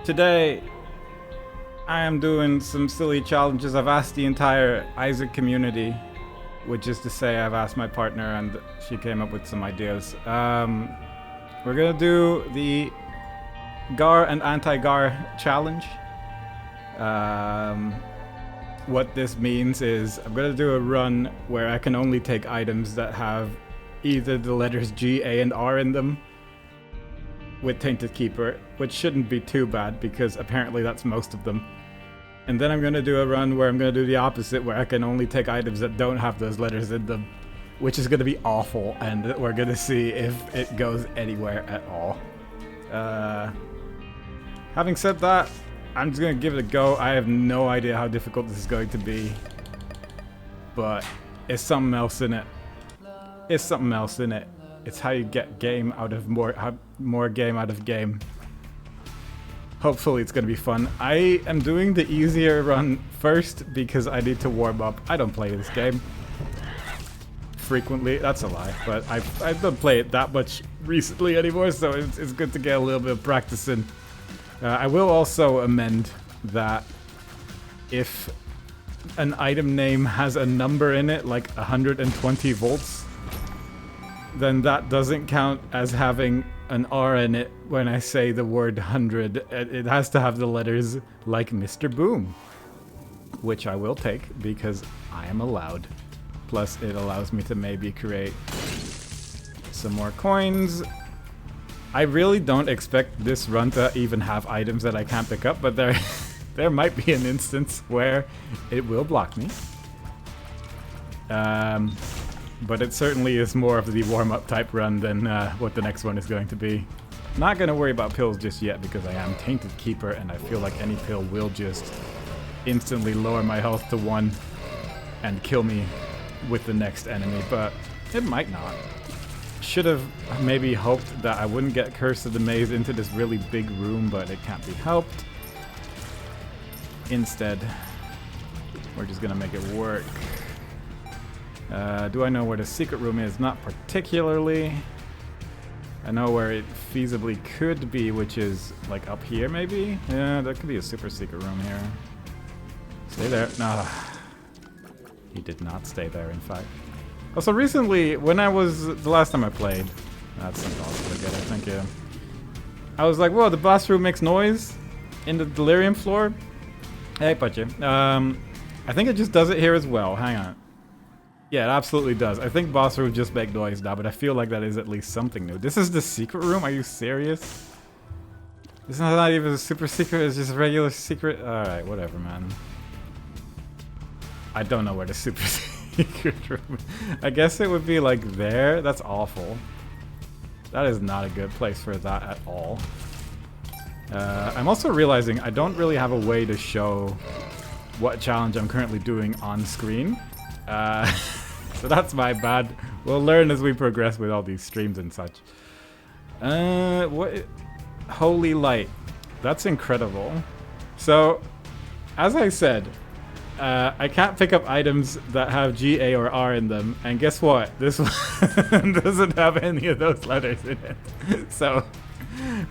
Today, I am doing some silly challenges. I've asked the entire Isaac community, which is to say I've asked my partner and she came up with some ideas. We're gonna do the GAR and anti-GAR challenge. What this means is I'm gonna do a run where I can only take items that have either the letters G, A, and R in them with Tainted Keeper, which shouldn't be too bad because apparently that's most of them. And then I'm gonna do a run where I'm gonna do the opposite, where I can only take items that don't have those letters in them, which is gonna be awful, and we're gonna see if it goes anywhere at all. Having said that, I'm just gonna give it a go. I have no idea how difficult this is going to be, but it's something else in it. It's something else in it. It's how you get game out of more game out of game. Hopefully it's gonna be fun. I am doing the easier run first because I need to warm up. I don't play this game frequently. That's a lie, but I don't play it that much recently anymore, so it's good to get a little bit of practice in. I will also amend that if an item name has a number in it, like 120 volts, then that doesn't count as having an R in it when I say the word 100. It has to have the letters like Mr. Boom, which I will take because I am allowed. Plus, it allows me to maybe create some more coins. I really don't expect this run to even have items that I can't pick up, but there might be an instance where it will block me. But it certainly is more of the warm-up type run than what the next one is going to be. Not going to worry about pills just yet because I am Tainted Keeper and I feel like any pill will just instantly lower my health to 1 and kill me with the next enemy, but it might not. Should have maybe hoped that I wouldn't get Curse of the Maze into this really big room, but it can't be helped. Instead, we're just going to make it work. Do I know where the secret room is? Not particularly. I know where it feasibly could be, which is like up here maybe? Yeah, that could be a super secret room here. Stay there. No. He did not stay there, in fact. Also recently, when I was, the last time I played, that's impossible to get, I think, yeah. I was like, whoa, the boss room makes noise in the delirium floor. Hey, Pache. I think it just does it here as well. Hang on. Yeah, it absolutely does. I think boss room just make noise now, but I feel like that is at least something new. This is the secret room? Are you serious? This is not even a super secret, it's just a regular secret? Alright, whatever, man. I don't know where the super secret room is. I guess it would be like there. That's awful. That is not a good place for that at all. I'm also realizing I don't really have a way to show what challenge I'm currently doing on screen. So that's my bad. We'll learn as we progress with all these streams and such. What? Holy light. That's incredible. So, as I said, I can't pick up items that have G, A, or R in them. And guess what? This one doesn't have any of those letters in it. So,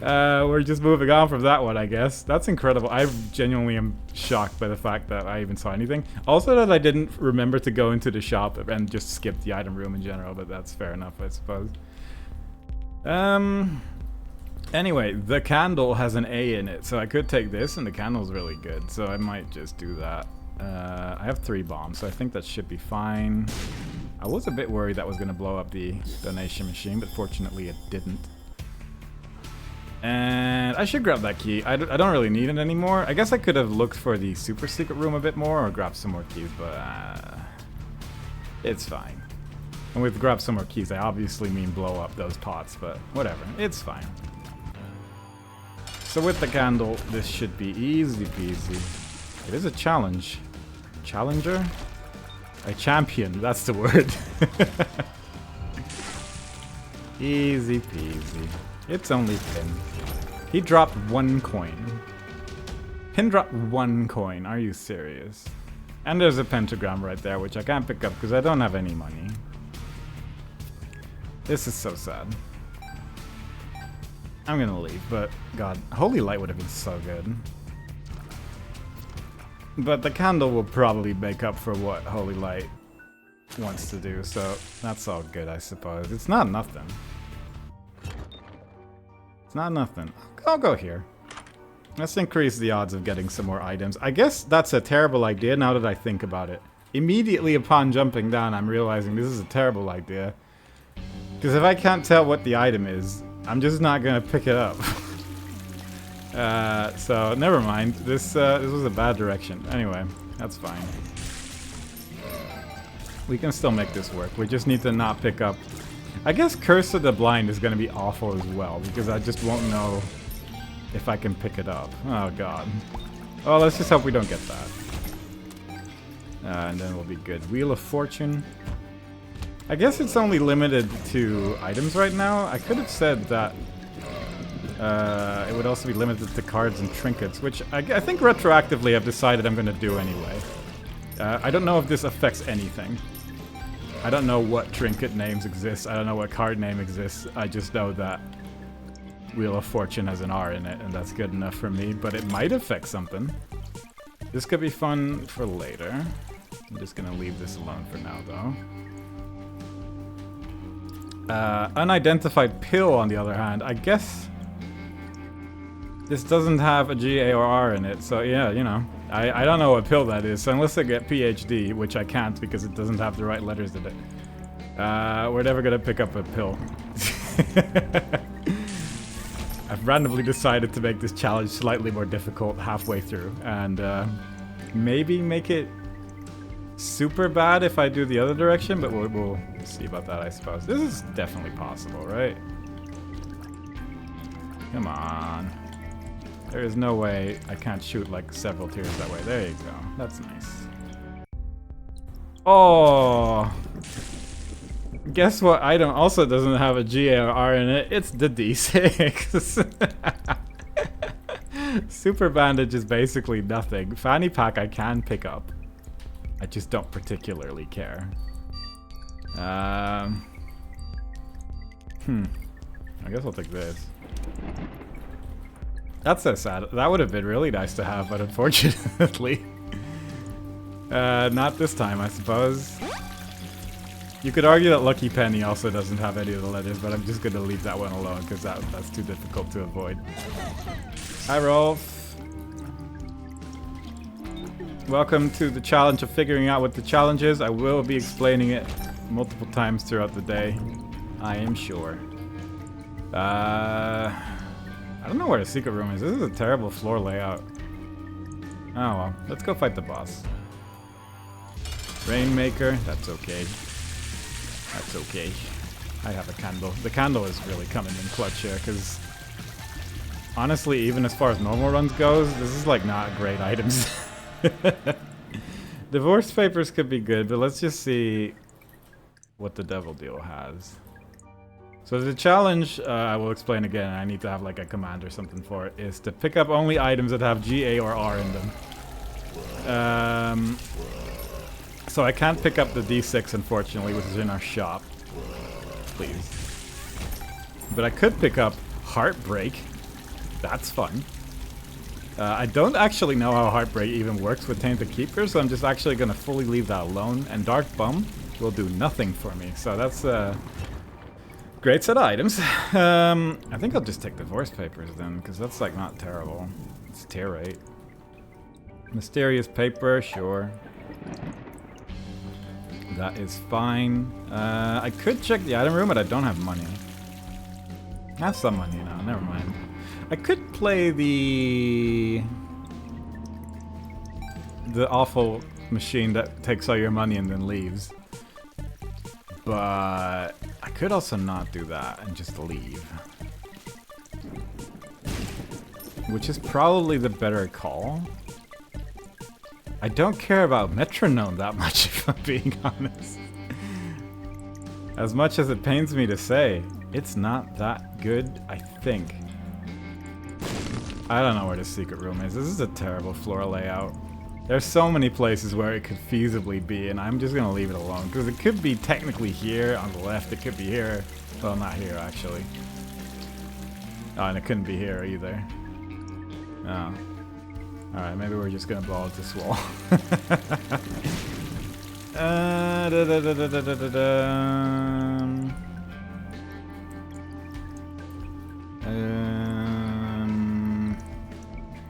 we're just moving on from that one, I guess. That's incredible. I genuinely am shocked by the fact that I even saw anything. Also that I didn't remember to go into the shop and just skip the item room in general, but that's fair enough, I suppose. Anyway, the candle has an A in it, so I could take this, and the candle's really good, so I might just do that. I have 3 bombs, so I think that should be fine. I was a bit worried that was going to blow up the donation machine, but fortunately it didn't. And I should grab that key. I don't really need it anymore. I guess I could have looked for the super secret room a bit more or grabbed some more keys, but it's fine. And with grab some more keys, I obviously mean blow up those pots, but whatever. It's fine. So with the candle, this should be easy peasy. It is a challenge. Challenger? A champion, that's the word. Easy peasy. It's only Pin. He dropped 1 coin. Pin dropped 1 coin. Are you serious? And there's a pentagram right there, which I can't pick up because I don't have any money. This is so sad. I'm gonna leave, but god, Holy Light would have been so good. But the candle will probably make up for what Holy Light wants to do, so that's all good, I suppose. It's not nothing. It's not nothing. I'll go here. Let's increase the odds of getting some more items. I guess that's a terrible idea now that I think about it. Immediately upon jumping down, I'm realizing this is a terrible idea. Because if I can't tell what the item is, I'm just not gonna pick it up. So never mind. This was a bad direction. Anyway, that's fine. We can still make this work. We just need to not pick up. I guess Curse of the Blind is gonna be awful as well because I just won't know if I can pick it up. Oh god. Oh, let's just hope we don't get that. And then we'll be good. Wheel of Fortune. I guess it's only limited to items right now. I could have said that it would also be limited to cards and trinkets, which I think retroactively I've decided I'm going to do anyway. I don't know if this affects anything. I don't know what trinket names exist. I don't know what card name exists. I just know that Wheel of Fortune has an R in it, and that's good enough for me, but it might affect something. This could be fun for later. I'm just going to leave this alone for now, though. Unidentified pill, on the other hand, I guess this doesn't have a G, A, or R in it, so yeah, you know, I don't know what pill that is, so unless I get PhD, which I can't because it doesn't have the right letters in it, we're never gonna pick up a pill. I've randomly decided to make this challenge slightly more difficult halfway through, and maybe make it super bad if I do the other direction, but we'll see about that, I suppose. This is definitely possible, right? Come on. There is no way I can't shoot like several tiers that way. There you go. That's nice. Oh! Guess what item also doesn't have a G, A, or R in it? It's the D6. Super Bandage is basically nothing. Fanny Pack I can pick up. I just don't particularly care. I guess I'll take this. That's so sad. That would have been really nice to have, but unfortunately, not this time, I suppose. You could argue that Lucky Penny also doesn't have any of the letters, but I'm just going to leave that one alone because that's too difficult to avoid. Hi, Rolf. Welcome to the challenge of figuring out what the challenge is. I will be explaining it multiple times throughout the day, I am sure. I don't know where the secret room is. This is a terrible floor layout. Oh well, let's go fight the boss. Rainmaker, that's okay. That's okay. I have a candle. The candle is really coming in clutch here, because honestly, even as far as normal runs goes, this is like not great items. Divorce papers could be good, but let's just see what the devil deal has. So the challenge, I will explain again, I need to have like a command or something for it, is to pick up only items that have G, A, or R in them. So I can't pick up the D6, unfortunately, which is in our shop. Please. But I could pick up Heartbreak. That's fun. I don't actually know how Heartbreak even works with Tainted Keeper, so I'm just actually going to fully leave that alone. And Dark Bum will do nothing for me, so that's great set of items. I think I'll just take Divorce Papers then, because that's like not terrible. It's tier 8. Mysterious Paper, sure. That is fine. I could check the item room, but I don't have money. I have some money now, never mind. I could play the awful machine that takes all your money and then leaves. But I could also not do that and just leave. Which is probably the better call. I don't care about Metronome that much, if I'm being honest. As much as it pains me to say, it's not that good, I think. I don't know where the secret room is. This is a terrible floor layout. There's so many places where it could feasibly be, and I'm just gonna leave it alone, because it could be technically here on the left, it could be here. Well, not here, actually. Oh, and it couldn't be here either. Oh. Alright, maybe we're just gonna blow out this wall.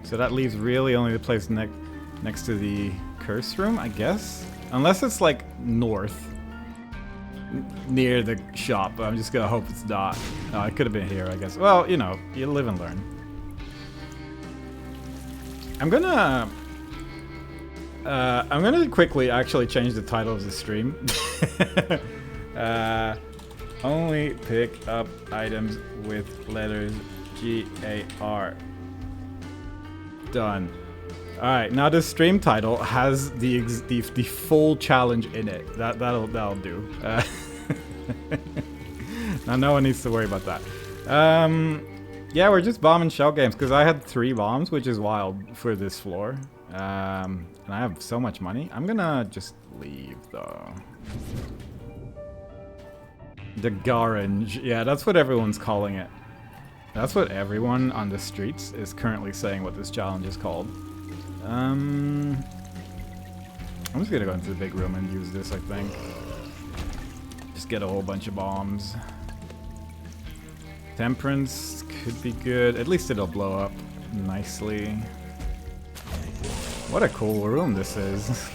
So that leaves really only the place next to the curse room, I guess? Unless it's like north. Near the shop, but I'm just gonna hope it's not. Oh, it could have been here, I guess. Well, you know, you live and learn. I'm gonna quickly actually change the title of the stream. Only pick up items with letters GAR. Done. Alright, now the stream title has the full challenge in it. That'll do. Now no one needs to worry about that. Yeah, we're just bombing shell games because I had 3 bombs, which is wild for this floor. And I have so much money. I'm gonna just leave though. The Garange. Yeah, that's what everyone's calling it. That's what everyone on the streets is currently saying what this challenge is called. I'm just gonna go into the big room and use this, I think. Just get a whole bunch of bombs. Temperance could be good. At least it'll blow up nicely. What a cool room this is.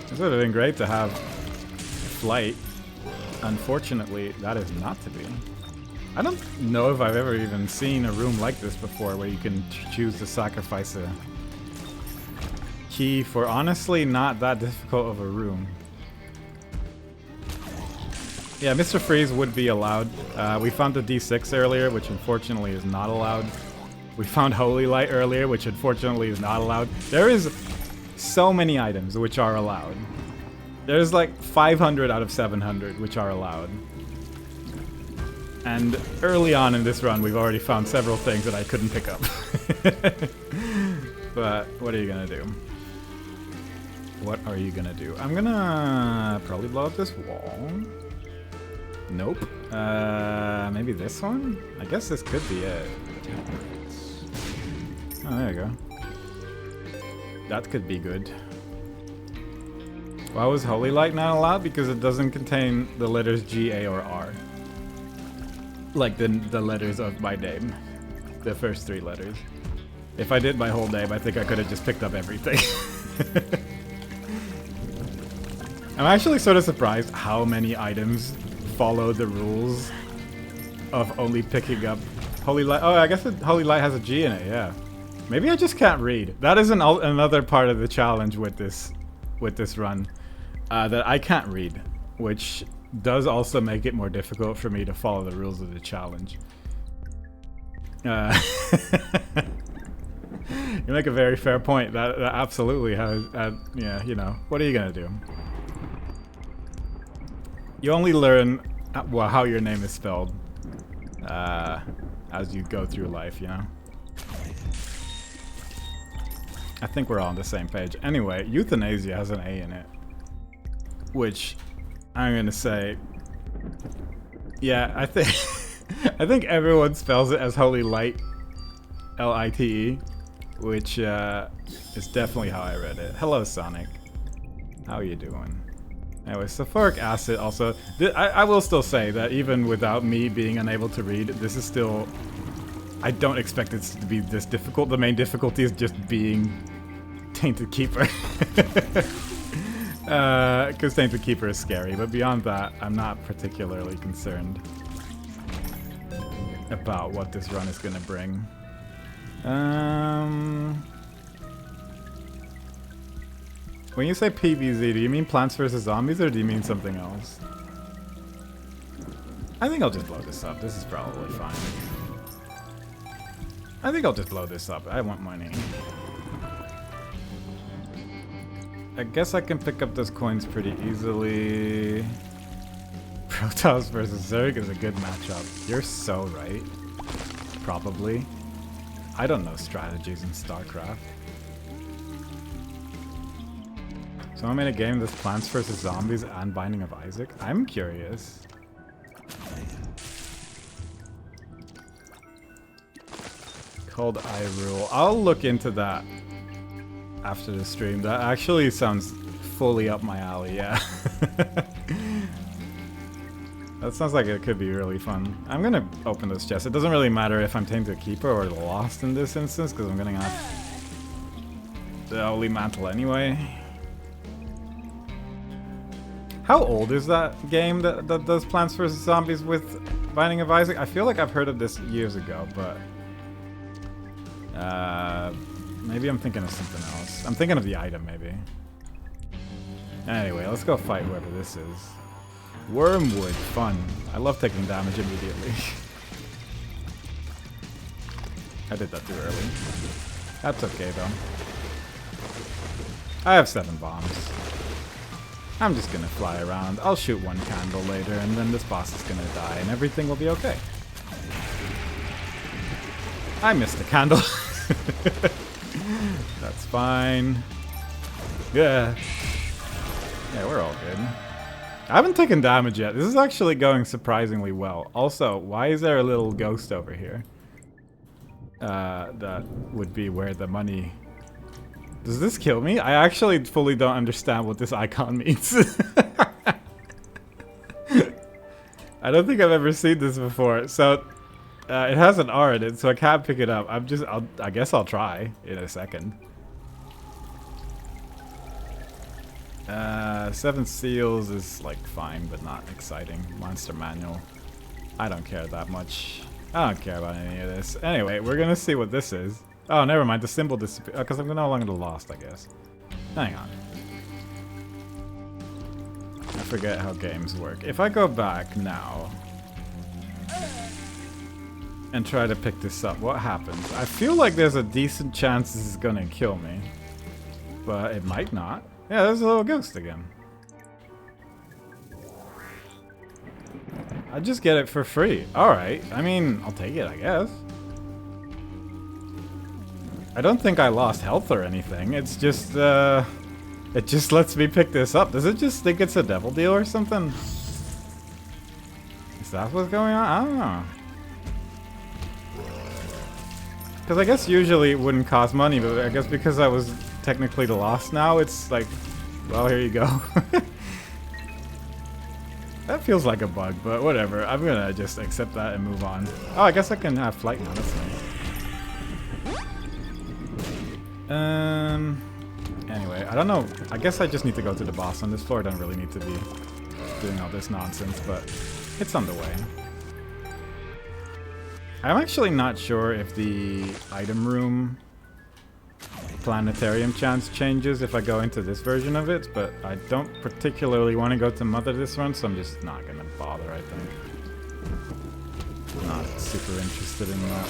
This would have been great to have flight. Unfortunately, that is not to be. I don't know if I've ever even seen a room like this before where you can choose to sacrifice a key for honestly not that difficult of a room. Yeah, Mr. Freeze would be allowed. We found the D6 earlier, which unfortunately is not allowed. We found Holy Light earlier, which unfortunately is not allowed. There is so many items which are allowed. There's like 500 out of 700 which are allowed. And early on in this run, we've already found several things that I couldn't pick up. But what are you gonna do? What are you gonna do? I'm gonna probably blow up this wall. Nope. Maybe this one? I guess this could be it. Oh, there you go. That could be good. Why was Holy Light not allowed? Because it doesn't contain the letters G, A, or R. Like the letters of my name. The first 3 letters. If I did my whole name, I think I could have just picked up everything. I'm actually sort of surprised how many items follow the rules of only picking up Holy Light. Oh, I guess Holy Light has a G in it, yeah. Maybe I just can't read. That is another part of the challenge with this run. That I can't read, which does also make it more difficult for me to follow the rules of the challenge. You make a very fair point. That absolutely has, yeah, you know, what are you gonna do? You only learn well, how your name is spelled as you go through life, you know? I think we're all on the same page. Anyway, euthanasia has an A in it. Which, I'm gonna say... Yeah, I think... I think everyone spells it as Holy Light. L-I-T-E. Which is definitely how I read it. Hello, Sonic. How are you doing? Anyway, sulfuric acid also... I will still say that even without me being unable to read, this is still... I don't expect it to be this difficult. The main difficulty is just being Tainted Keeper. Because Tainted Keeper is scary, but beyond that, I'm not particularly concerned about what this run is gonna bring. When you say PvZ, do you mean Plants vs. Zombies or do you mean something else? I think I'll just blow this up. This is probably fine. I think I'll just blow this up. I want money. I guess I can pick up those coins pretty easily. Protoss versus Zerg is a good matchup. You're so right. Probably. I don't know strategies in StarCraft. So I'm in a game that's Plants vs. Zombies and Binding of Isaac. I'm curious. called iRule. I'll look into that after the stream. That actually sounds fully up my alley, yeah. That sounds like it could be really fun. I'm gonna open this chest. It doesn't really matter if I'm Tainted Keeper or Lost in this instance, because I'm gonna have the Holy Mantle anyway. How old is that game that does Plants vs. Zombies with Binding of Isaac? I feel like I've heard of this years ago, but maybe I'm thinking of something else. I'm thinking of the item, maybe. Anyway, let's go fight whoever this is. Wormwood, fun. I love taking damage immediately. I did that too early. That's okay though. I have 7 bombs. I'm just gonna fly around. I'll shoot one candle later and then this boss is gonna die and everything will be okay. I missed the candle. That's fine. Yeah. Yeah, we're all good. I haven't taken damage yet. This is actually going surprisingly well. Also, why is there a little ghost over here? That would be where the money... Does this kill me? I actually fully don't understand what this icon means. I don't think I've ever seen this before. So, it has an R in it, so I can't pick it up. I guess I'll try in a second. 7 seals is like fine, but not exciting. Monster manual. I don't care that much. I don't care about any of this. Anyway, we're gonna see what this is. Oh, never mind. The symbol disappeared. Because I'm no longer lost, I guess. Hang on. I forget how games work. If I go back now and try to pick this up, what happens? I feel like there's a decent chance this is gonna kill me. But it might not. Yeah, there's a little ghost again. I just get it for free. Alright. I mean, I'll take it, I guess. I don't think I lost health or anything. It's just, it just lets me pick this up. Does it just think it's a devil deal or something? Is that what's going on? I don't know. Because I guess usually it wouldn't cost money, but I guess because I was technically the lost now, it's like, well, here you go. That feels like a bug, but whatever. I'm gonna just accept that and move on. Oh, I guess I can have flight now. That's nice. Anyway, I don't know. I guess I just need to go to the boss on this floor. I don't really need to be doing all this nonsense, but it's on the way. I'm actually not sure if the item room planetarium chance changes if I go into this version of it, but I don't particularly want to go to Mother this run, so I'm just not gonna bother, I think. Not super interested in that.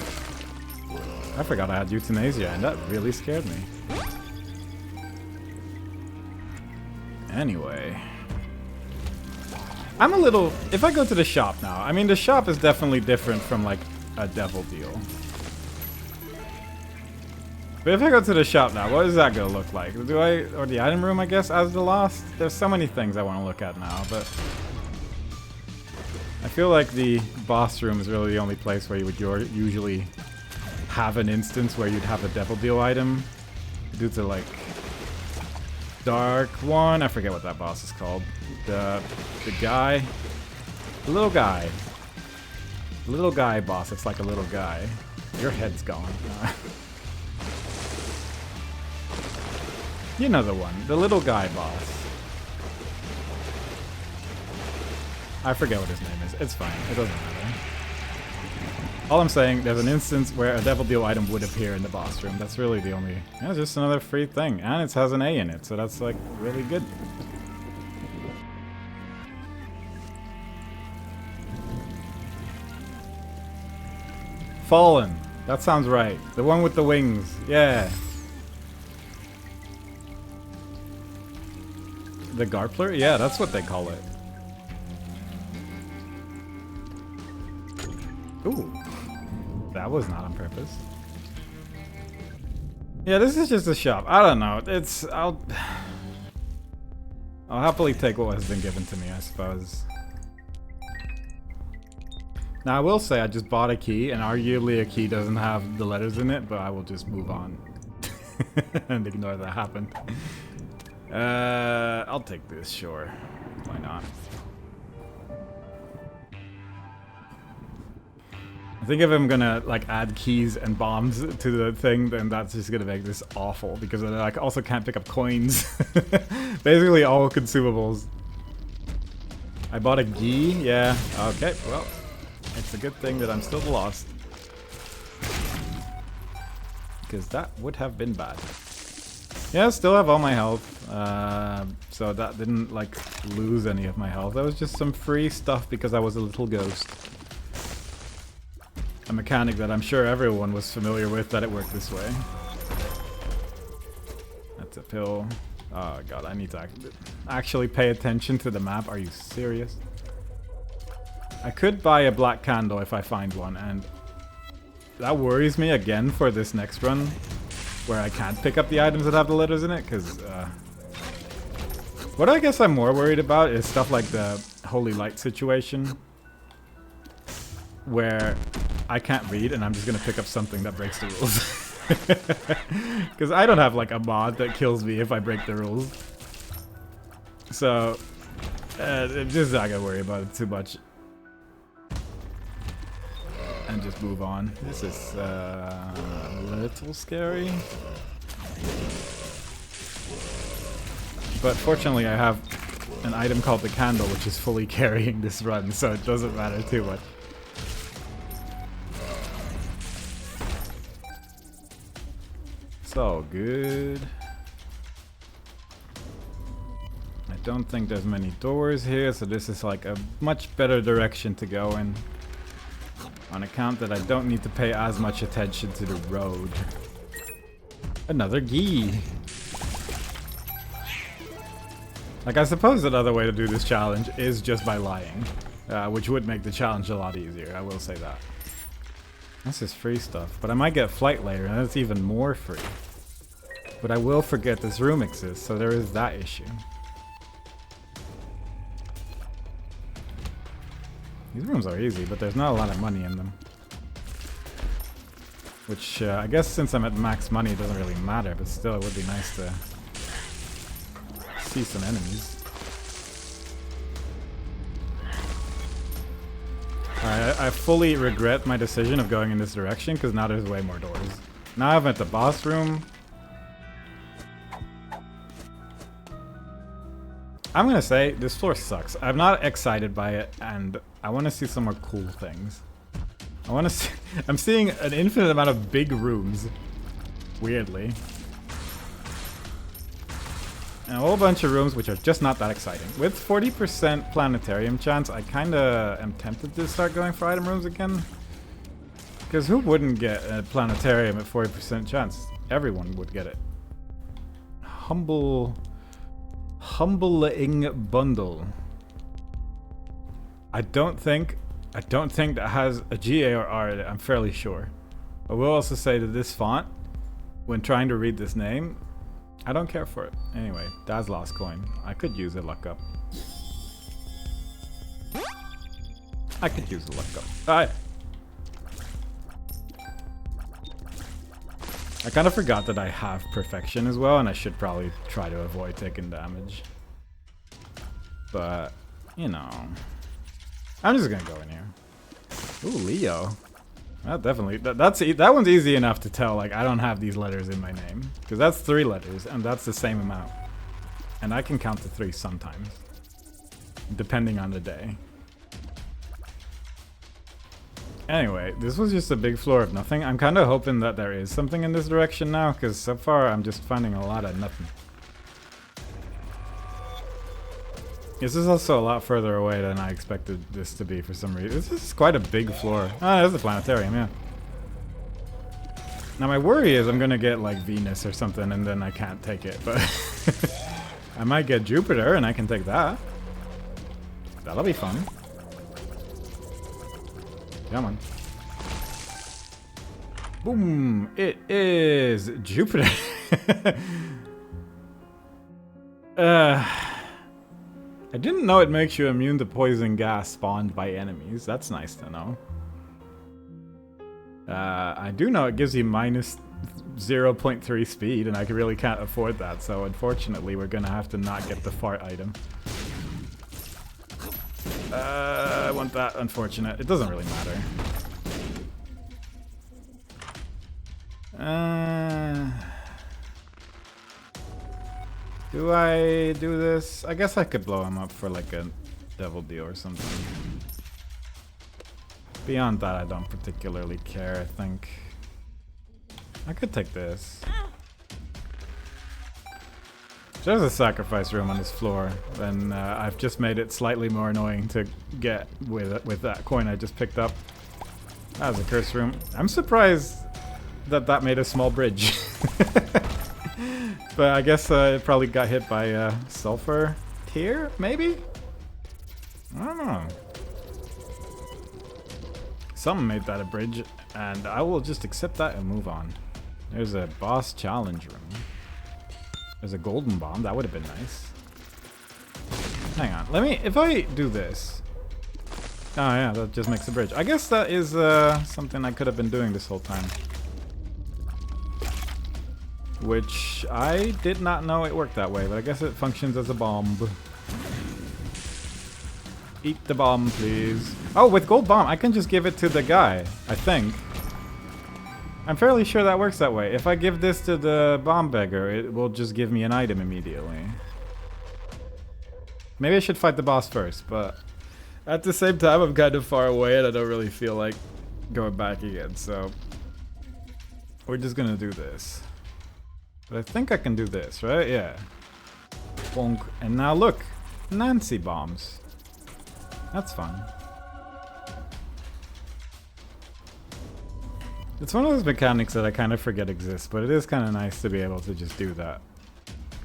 I forgot I had euthanasia, and that really scared me. Anyway. I'm a little... If I go to the shop now, I mean, the shop is definitely different from, like, a devil deal. But if I go to the shop now, what is that gonna look like? Do I... Or the item room, I guess, as the Lost? There's so many things I want to look at now, but... I feel like the boss room is really the only place where you would usually have an instance where you'd have a devil deal item. Due to, like... Dark one? I forget what that boss is called. The guy... The little guy. Little guy boss. It's like a little guy. Your head's gone. You know the one. The little guy boss. I forget what his name is. It's fine. It doesn't matter. All I'm saying, there's an instance where a devil deal item would appear in the boss room. That's really the only... Yeah, it's just another free thing. And it has an A in it, so that's like really good. Fallen. That sounds right. The one with the wings. Yeah. The Garpler? Yeah, that's what they call it. Ooh. That was not on purpose. Yeah, this is just a shop. I don't know. It's... I'll happily take what has been given to me, I suppose. Now I will say I just bought a key, and arguably a key doesn't have the letters in it, but I will just move on and ignore that happened. I'll take this, sure. Why not? I think if I'm gonna like add keys and bombs to the thing, then that's just gonna make this awful because then I also can't pick up coins. Basically all consumables. I bought a gi, yeah. Okay, well, it's a good thing that I'm still lost. Because that would have been bad. Yeah, still have all my health. So that didn't like lose any of my health. That was just some free stuff because I was a little ghost. A mechanic that I'm sure everyone was familiar with, that it worked this way. That's a pill. Oh god, I need to actually pay attention to the map. Are you serious? I could buy a black candle if I find one, and that worries me again for this next run, where I can't pick up the items that have the letters in it, because what I guess I'm more worried about is stuff like the Holy Light situation, where I can't read and I'm just gonna pick up something that breaks the rules. Because I don't have like a mod that kills me if I break the rules. So, I'm just not gonna worry about it too much. And just move on. This is a little scary. But fortunately I have an item called the candle which is fully carrying this run, so it doesn't matter too much. So good. I don't think there's many doors here, so this is like a much better direction to go in. On account that I don't need to pay as much attention to the road. Another gi. Like, I suppose another way to do this challenge is just by lying. Which would make the challenge a lot easier, I will say that. This is free stuff, but I might get flight later, and that's even more free. But I will forget this room exists, so there is that issue. These rooms are easy, but there's not a lot of money in them. Which, I guess since I'm at max money, it doesn't really matter, but still it would be nice to see some enemies. Alright, I fully regret my decision of going in this direction, because now there's way more doors. Now I'm at the boss room. I'm gonna say, this floor sucks. I'm not excited by it, and I want to see some more cool things. I want to see... I'm seeing an infinite amount of big rooms. Weirdly. And a whole bunch of rooms which are just not that exciting. With 40% planetarium chance, I kinda am tempted to start going for item rooms again. Because who wouldn't get a planetarium at 40% chance? Everyone would get it. Humbling bundle. I don't think that has a GA or R in it, I'm fairly sure. I will also say that this font, when trying to read this name, I don't care for it. Anyway, Dad's lost coin. I could use a luck up. I could use a luck up. Alright. I kind of forgot that I have perfection as well, and I should probably try to avoid taking damage. But, you know, I'm just gonna go in here. Ooh, Leo. That definitely, that one's easy enough to tell, like, I don't have these letters in my name. Because that's 3 letters, and that's the same amount. And I can count to 3 sometimes. Depending on the day. Anyway, this was just a big floor of nothing. I'm kind of hoping that there is something in this direction now, because so far I'm just finding a lot of nothing. This is also a lot further away than I expected this to be for some reason. This is quite a big floor. Ah, there's the planetarium, yeah. Now my worry is I'm gonna get like Venus or something and then I can't take it, but I might get Jupiter and I can take that. That'll be fun. Come on. Boom! It is Jupiter. I didn't know it makes you immune to poison gas spawned by enemies. That's nice to know. I do know it gives you minus 0.3 speed, and I really can't afford that, so unfortunately we're gonna have to not get the fart item. I want that, unfortunate. It doesn't really matter. Do I do this? I guess I could blow him up for like a devil deal or something. Beyond that, I don't particularly care, I think. I could take this. There's a sacrifice room on this floor, and I've just made it slightly more annoying to get with that coin I just picked up. That was a curse room. I'm surprised that made a small bridge. But I guess it probably got hit by sulfur tier, maybe? I don't know. Something made that a bridge, and I will just accept that and move on. There's a boss challenge room. There's a golden bomb. That would have been nice. Hang on. Let me... If I do this... Oh yeah, that just makes a bridge. I guess that is something I could have been doing this whole time. Which I did not know it worked that way, but I guess it functions as a bomb. Eat the bomb, please. Oh, with gold bomb, I can just give it to the guy, I think. I'm fairly sure that works that way. If I give this to the bomb beggar, it will just give me an item immediately. Maybe I should fight the boss first, but at the same time, I'm kind of far away and I don't really feel like going back again, so we're just gonna do this. But I think I can do this, right? Yeah. Bonk. And now look, Nancy bombs. That's fun. It's one of those mechanics that I kind of forget exists, but it is kind of nice to be able to just do that.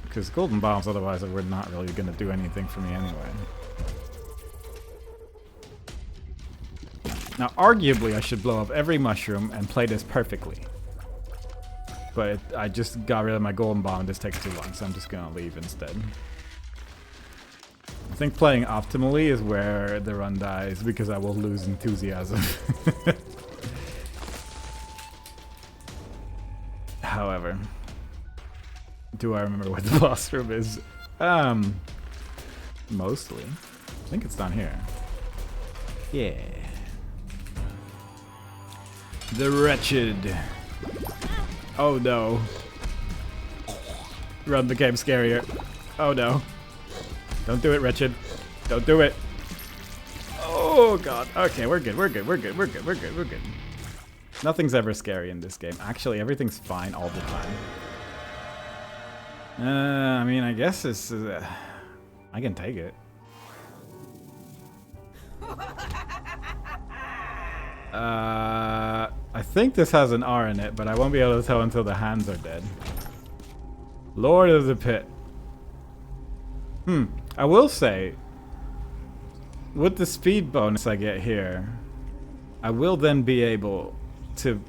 Because golden bombs otherwise were not really going to do anything for me anyway. Now arguably I should blow up every mushroom and play this perfectly. But I just got rid of my golden bomb and this takes too long, so I'm just going to leave instead. I think playing optimally is where the run dies because I will lose enthusiasm. However, do I remember what the boss room is? Mostly. I think it's down here. Yeah. The Wretched. Oh no. Run became scarier. Oh no. Don't do it, Wretched. Don't do it. Oh god. Okay, we're good. We're good. We're good. We're good. We're good. We're good. Nothing's ever scary in this game. Actually, everything's fine all the time. I mean, I guess it's... I can take it. I think this has an R in it, but I won't be able to tell until the hands are dead. Lord of the Pit. I will say, with the speed bonus I get here, I will then be able to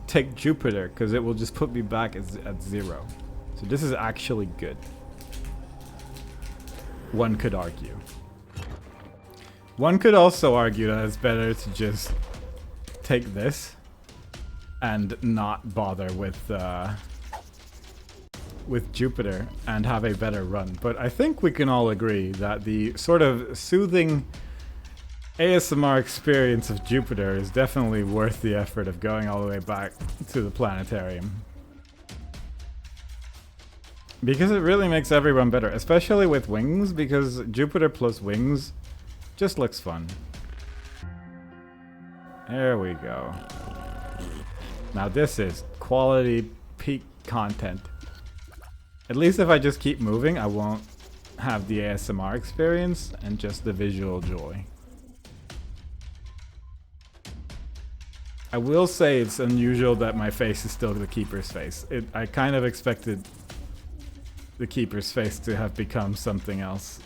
take Jupiter, because it will just put me back at 0. So this is actually good. One could argue. One could also argue that it's better to just take this and not bother with Jupiter and have a better run. But I think we can all agree that the sort of soothing ASMR experience of Jupiter is definitely worth the effort of going all the way back to the planetarium. Because it really makes everyone better, especially with wings, because Jupiter plus wings just looks fun. There we go. Now this is quality peak content. At least if I just keep moving, I won't have the ASMR experience and just the visual joy. I will say it's unusual that my face is still the keeper's face. I kind of expected the keeper's face to have become something else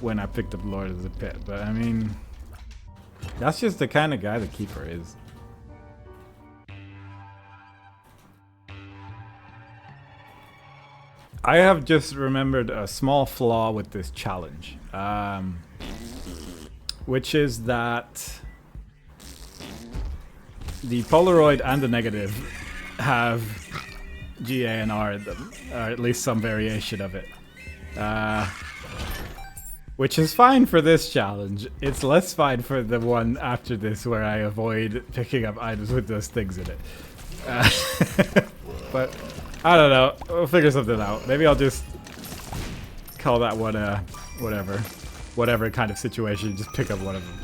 when I picked up Lord of the Pit, but I mean, that's just the kind of guy the keeper is. I have just remembered a small flaw with this challenge, which is that the Polaroid and the negative have GA and R in them, or at least some variation of it. Which is fine for this challenge. It's less fine for the one after this where I avoid picking up items with those things in it. But I don't know. We'll figure something out. Maybe I'll just call that one whatever. Whatever kind of situation, just pick up one of them.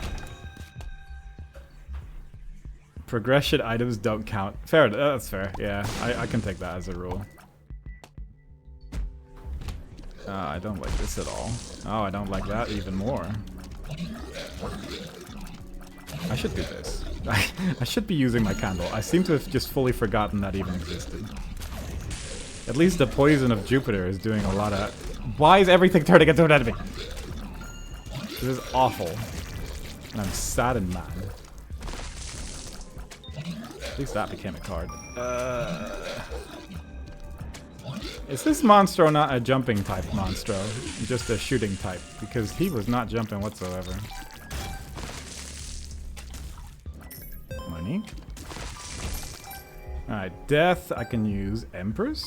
Progression items don't count. Fair, that's fair. Yeah, I can take that as a rule. I don't like this at all. Oh, I don't like that even more. I should do this. I should be using my candle. I seem to have just fully forgotten that even existed. At least the poison of Jupiter is doing a lot of... Why is everything turning into an enemy? This is awful. And I'm sad and mad. At least that became a card. Is this Monstro not a jumping type Monstro? Just a shooting type? Because he was not jumping whatsoever. Money. Alright, death. I can use Empress.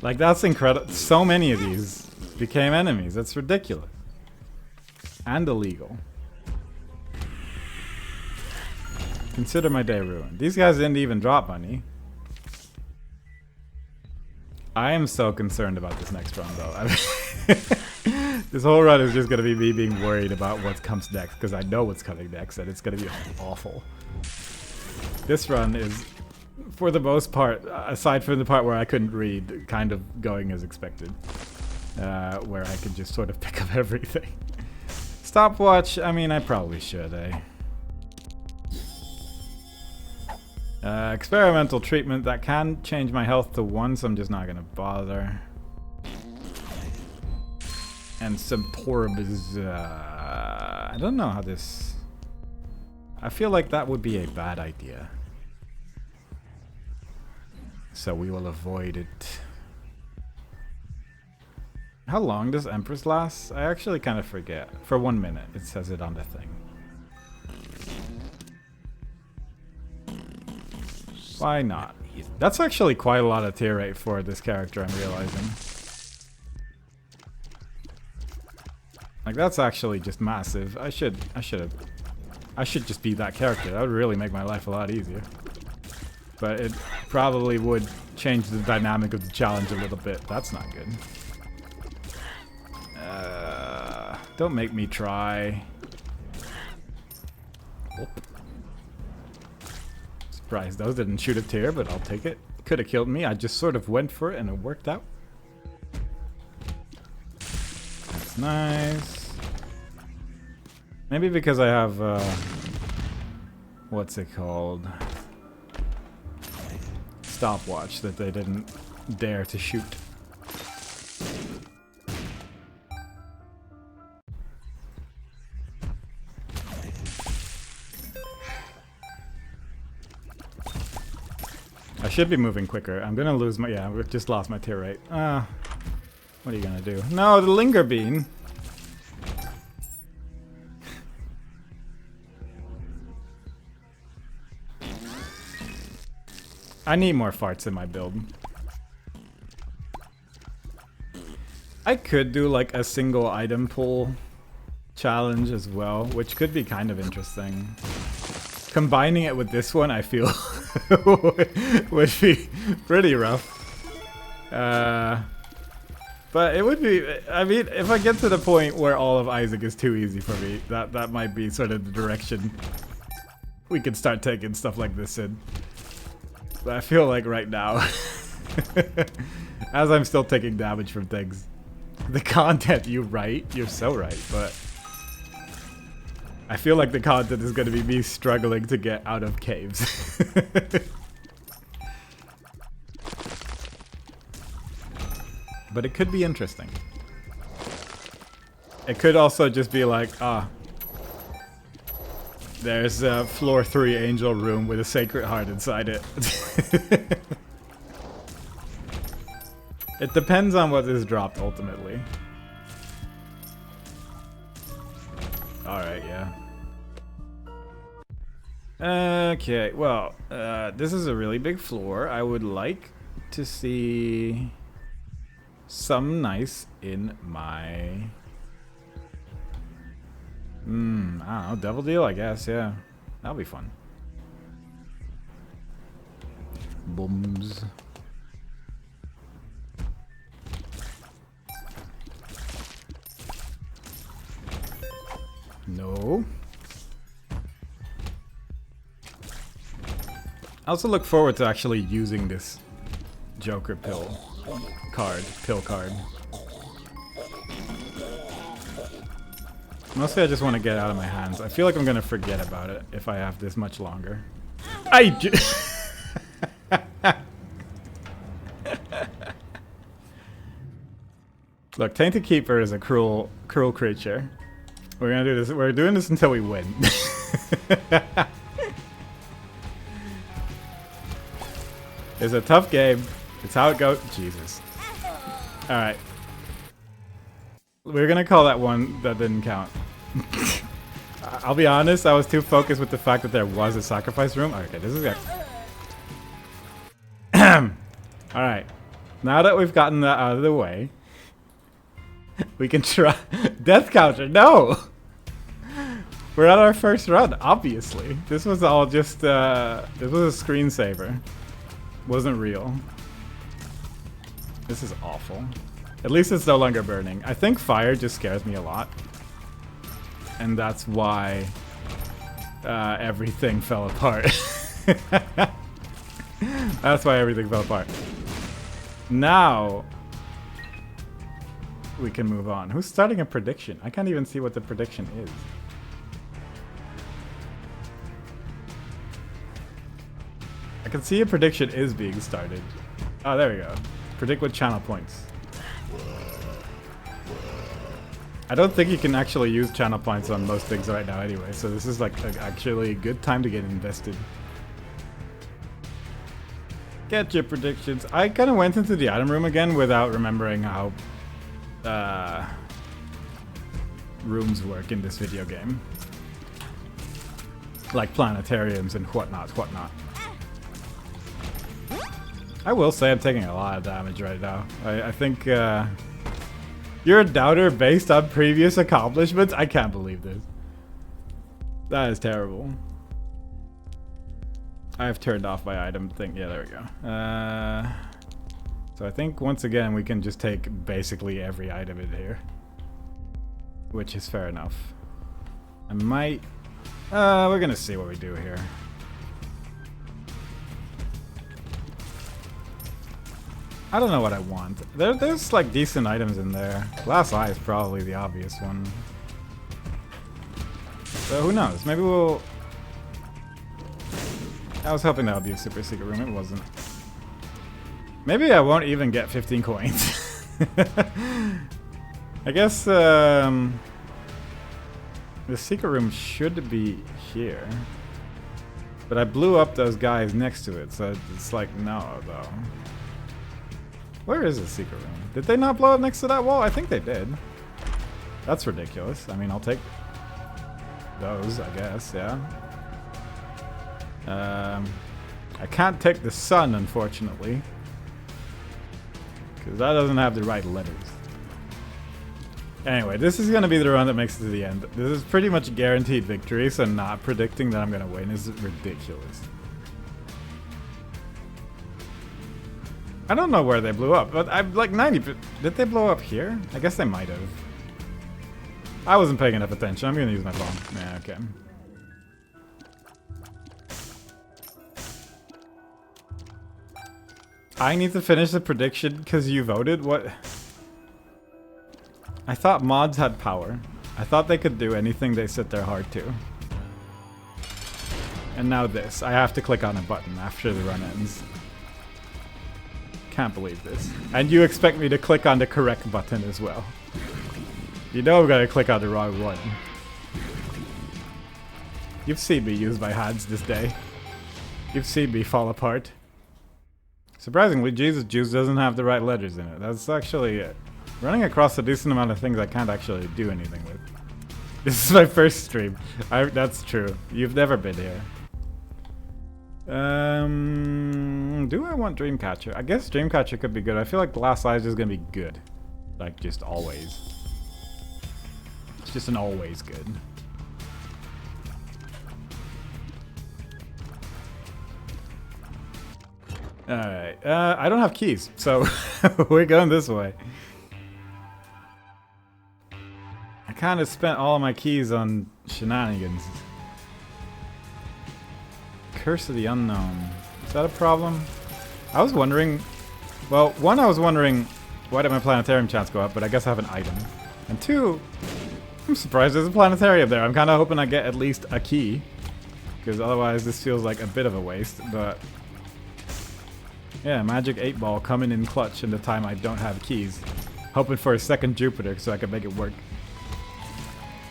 Like, that's incredible. So many of these became enemies. That's ridiculous. And illegal. Consider my day ruined. These guys didn't even drop money. I am so concerned about this next run, though. I mean, this whole run is just going to be me being worried about what comes next, because I know what's coming next, and it's going to be awful. This run is, for the most part, aside from the part where I couldn't read, kind of going as expected. Where I could just sort of pick up everything. Stopwatch, I mean, I probably should, eh? Experimental treatment, that can change my health to 1, so I'm just not gonna bother. And some Porbs, I don't know how this... I feel like that would be a bad idea. So we will avoid it. How long does Empress last? I actually kind of forget. For 1 minute, it says it on the thing. Why not? That's actually quite a lot of tier rate for this character, I'm realizing. Like, that's actually just massive. I should just be that character. That would really make my life a lot easier. But it probably would change the dynamic of the challenge a little bit. That's not good. Don't make me try. Whoop. Surprised those didn't shoot a tier, but I'll take it. Could have killed me. I just sort of went for it and it worked out. That's nice. Maybe because I have, what's it called? Stopwatch that they didn't dare to shoot. I should be moving quicker. I'm gonna lose my... Yeah, we've just lost my tier rate. What are you gonna do? No, the Linger Bean! I need more farts in my build. I could do like a single item pull challenge as well, which could be kind of interesting. Combining it with this one, I feel would be pretty rough. But it would be, I mean, if I get to the point where all of Isaac is too easy for me, that might be sort of the direction we could start taking stuff like this in. But I feel like right now, as I'm still taking damage from things, the content, you're so right, but I feel like the content is going to be me struggling to get out of caves. But it could be interesting. It could also just be like, there's a floor 3 angel room with a sacred heart inside it. It depends on what is dropped ultimately. Alright, yeah. Okay, well, this is a really big floor. I would like to see some nice in my... I don't know, double deal, I guess, yeah. That'll be fun. Booms. No. I also look forward to actually using this Joker pill card. Mostly I just want to get it out of my hands. I feel like I'm going to forget about it if I have this much longer. Look, Tainted Keeper is a cruel creature. We're gonna do this. We're doing this until we win. It's a tough game. It's how it goes. Jesus. Alright. We're gonna call that one that didn't count. I'll be honest, I was too focused with the fact that there was a sacrifice room. Okay, this is good. Alright. Now that we've gotten that out of the way, we can try... Death counter, no! We're at our first run, obviously. This was all just, this was a screensaver. Wasn't real. This is awful. At least it's no longer burning. I think fire just scares me a lot. And that's why everything fell apart. That's why everything fell apart. Now we can move on. Who's starting a prediction? I can't even see what the prediction is. I can see a prediction is being started. Oh, there we go. Predict with channel points. I don't think you can actually use channel points on most things right now anyway, so this is like actually a good time to get invested. Get your predictions. I kind of went into the item room again without remembering how rooms work in this video game. Like planetariums and whatnot. I will say I'm taking a lot of damage right now. I think you're a doubter based on previous accomplishments? I can't believe this. That is terrible. I have turned off my item thing. Yeah, there we go. So I think once again we can just take basically every item in here. Which is fair enough. I might... we're gonna see what we do here. I don't know what I want. There's like decent items in there. Glass Eye is probably the obvious one. So who knows? Maybe we'll... I was hoping that would be a super secret room. It wasn't. Maybe I won't even get 15 coins. I guess the secret room should be here. But I blew up those guys next to it, so it's like, no, though. Where is the secret room? Did they not blow up next to that wall? I think they did. That's ridiculous. I mean, I'll take those, I guess, yeah. I can't take the sun, unfortunately. Because that doesn't have the right letters. Anyway, this is going to be the run that makes it to the end. This is pretty much guaranteed victory, so not predicting that I'm going to win is ridiculous. I don't know where they blew up, but I'm like 90%. Did they blow up here? I guess they might have. I wasn't paying enough attention. I'm going to use my bomb. Yeah, okay. I need to finish the prediction because you voted? What? I thought mods had power. I thought they could do anything they set their heart to. And now this. I have to click on a button after the run ends. Can't believe this. And you expect me to click on the correct button as well. You know I'm gonna click on the wrong one. You've seen me use my hands this day. You've seen me fall apart. Surprisingly, Jesus Juice doesn't have the right letters in it. That's actually running across a decent amount of things I can't actually do anything with. This is my first stream. That's true. You've never been here. Do I want Dreamcatcher? I guess Dreamcatcher could be good. I feel like Glass Eyes is gonna be good. Like, just always. It's just an always good. Alright, I don't have keys, so we're going this way. I kind of spent all of my keys on shenanigans. Curse of the Unknown. Is that a problem? I was wondering... Well, one, I was wondering why did my planetarium chance go up, but I guess I have an item. And two, I'm surprised there's a planetarium there. I'm kind of hoping I get at least a key, because otherwise this feels like a bit of a waste, but... Yeah, Magic 8 Ball coming in clutch in the time I don't have keys. Hoping for a second Jupiter so I can make it work.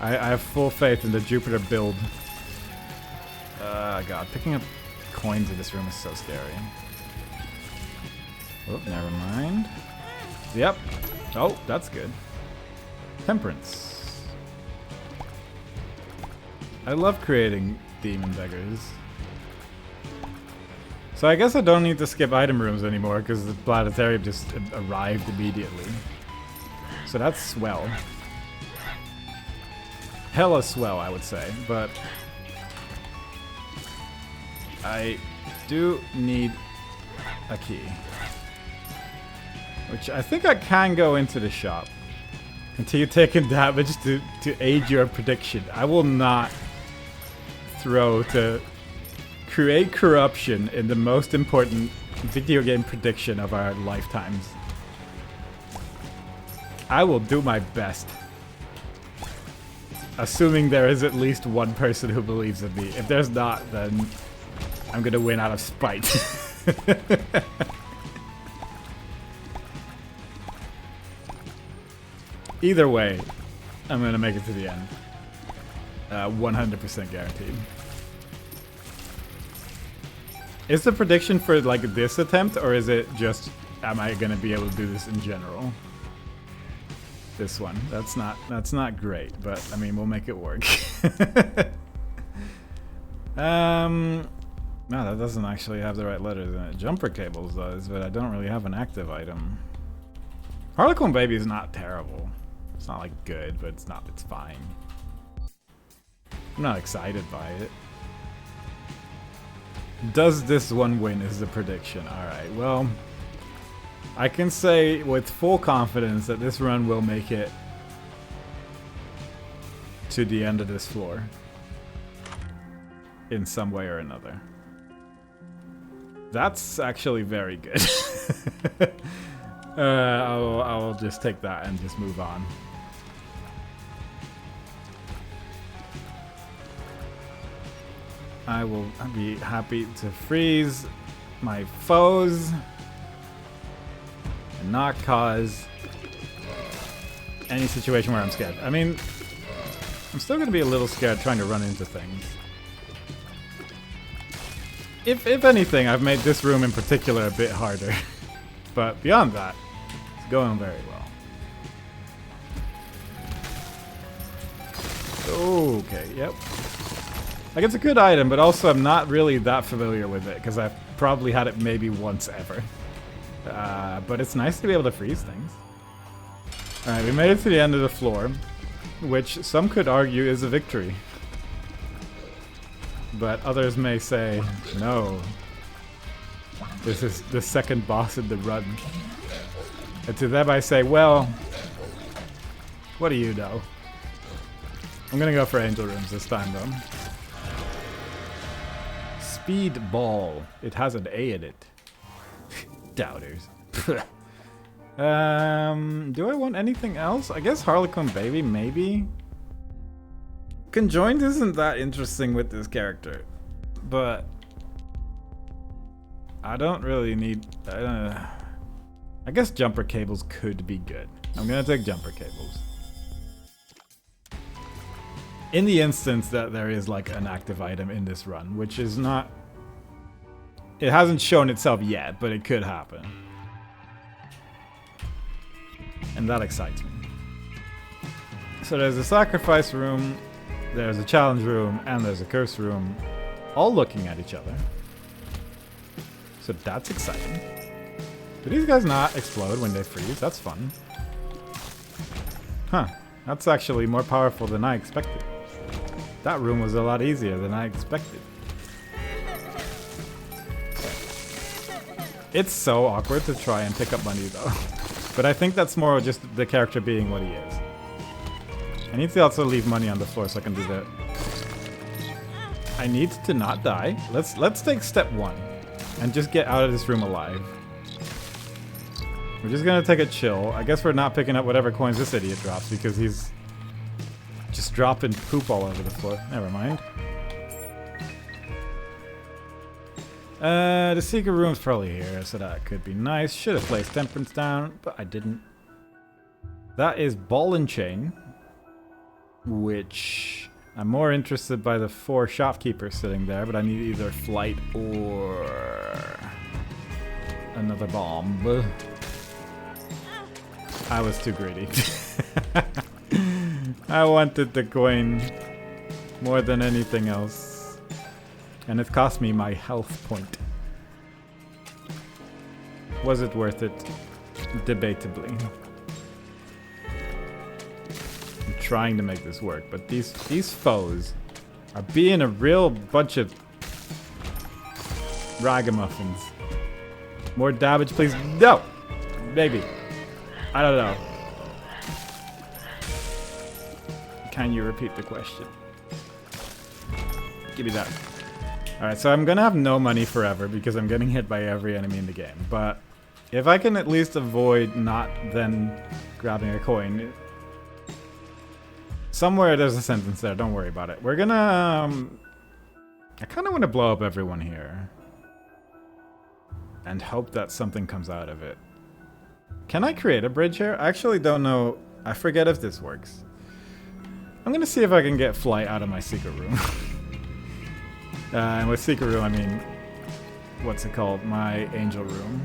I have full faith in the Jupiter build. God, picking up coins in this room is so scary. Oh, never mind. Yep. Oh, that's good. Temperance. I love creating demon beggars. So I guess I don't need to skip item rooms anymore because the planetarium just arrived immediately. So that's swell. Hella swell, I would say, but I do need a key. Which I think I can go into the shop. Continue taking damage to aid your prediction. I will not throw to create corruption in the most important video game prediction of our lifetimes. I will do my best. Assuming there is at least one person who believes in me. If there's not, then I'm gonna win out of spite. Either way, I'm gonna make it to the end. 100% guaranteed. Is the prediction for like this attempt, or is it just am I gonna be able to do this in general? This one. That's not great, but I mean we'll make it work. No, that doesn't actually have the right letters in it. Jumper cables does, but I don't really have an active item. Harlequin Baby is not terrible. It's not like good, but it's fine. I'm not excited by it. Does this one win is the prediction. Alright, well, I can say with full confidence that this run will make it to the end of this floor. In some way or another. That's actually very good. I'll just take that and just move on. I will be happy to freeze my foes and not cause any situation where I'm scared. I mean, I'm still going to be a little scared trying to run into things. If anything, I've made this room in particular a bit harder. But beyond that, it's going very well. Okay, yep. Like, it's a good item, but also I'm not really that familiar with it, because I've probably had it maybe once ever. But it's nice to be able to freeze things. Alright, we made it to the end of the floor, which some could argue is a victory. But others may say, no. This is the second boss in the run. And to them I say, well, what do you know? I'm gonna go for angel rooms this time, though. Speed ball. It has an A in it. Doubters. Do I want anything else? I guess Harlequin Baby, maybe? Conjoined isn't that interesting with this character, but I don't really need... I guess jumper cables could be good. I'm gonna take jumper cables. In the instance that there is like an active item in this run, which is not... It hasn't shown itself yet, but it could happen. And that excites me. So there's a sacrifice room, there's a challenge room, and there's a curse room, all looking at each other. so that's exciting. Do these guys not explode when they freeze? That's fun. Huh. That's actually more powerful than I expected. That room was a lot easier than I expected. It's so awkward to try and pick up money though. But I think that's more just the character being what he is. I need to also leave money on the floor so I can do that. I need to not die. Let's take step 1 and just get out of this room alive. We're just gonna take a chill. I guess we're not picking up whatever coins this idiot drops because he's just dropping poop all over the floor. Never mind. The secret room's probably here, so that could be nice. Should have placed temperance down, but I didn't. That is ball and chain, which I'm more interested by the 4 shopkeepers sitting there, but I need either flight or another bomb. I was too greedy. I wanted the coin more than anything else. And it cost me my health point. Was it worth it? Debatably. I'm trying to make this work, but these foes are being a real bunch of ragamuffins. More damage, please. No! Maybe. I don't know. Can you repeat the question? Give me that. Alright, so I'm gonna have no money forever because I'm getting hit by every enemy in the game. But if I can at least avoid not then grabbing a coin. Somewhere there's a sentence there, don't worry about it. We're gonna... I kinda wanna blow up everyone here. And hope that something comes out of it. Can I create a bridge here? I actually don't know. I forget if this works. I'm gonna see if I can get flight out of my secret room. And with secret room, I mean, what's it called? My angel room.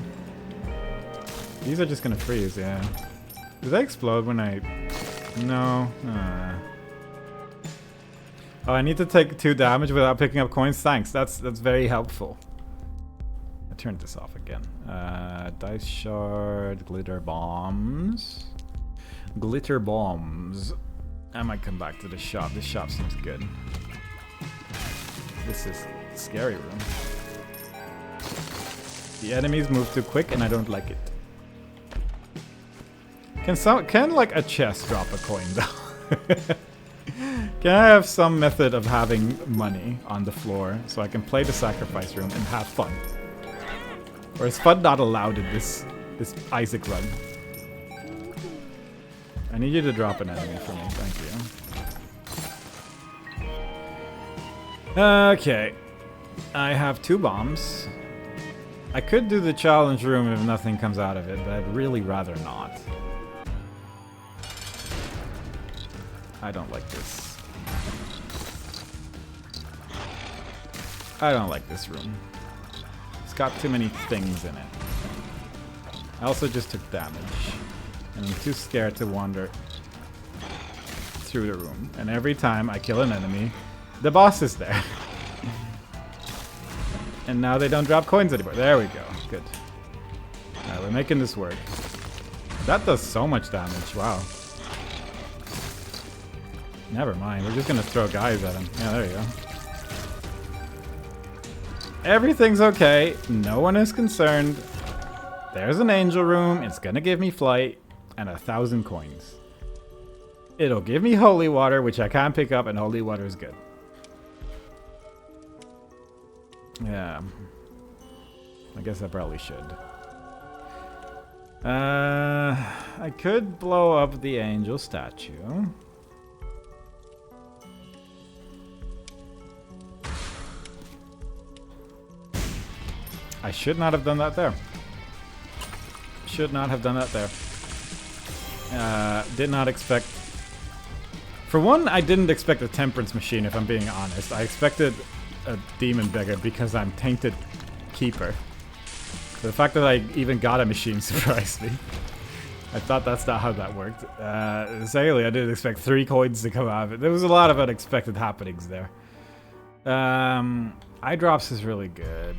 These are just gonna freeze, yeah. Do they explode when I... No. Oh, I need to take 2 damage without picking up coins? Thanks, that's very helpful. I turned this off again. Dice shard, glitter bombs. Glitter bombs. I might come back to the shop. This shop seems good. This is a scary room. The enemies move too quick and I don't like it. Can like a chest drop a coin though? Can I have some method of having money on the floor so I can play the sacrifice room and have fun? Or is fun not allowed in this Isaac run? I need you to drop an enemy for me, thank you. Okay, I have 2 bombs. I could do the challenge room if nothing comes out of it, but I'd really rather not. I don't like this. I don't like this room. It's got too many things in it. I also just took damage, and I'm too scared to wander through the room. And every time I kill an enemy, the boss is there. And now they don't drop coins anymore. There we go. Good. Alright, we're making this work. That does so much damage. Wow. Never mind. We're just gonna throw guys at him. Yeah, there you go. Everything's okay. No one is concerned. There's an angel room. It's gonna give me flight and 1,000 coins. It'll give me holy water, which I can't pick up, and holy water is good. Yeah. I guess I probably should. I could blow up the angel statue. I should not have done that there. Should not have done that there. Did not expect... For one, I didn't expect a temperance machine, if I'm being honest. I expected a demon beggar because I'm tainted keeper. The fact that I even got a machine surprised me. I thought that's not how that worked. Secondly, I didn't expect 3 coins to come out of it. There was a lot of unexpected happenings there. Eye drops is really good.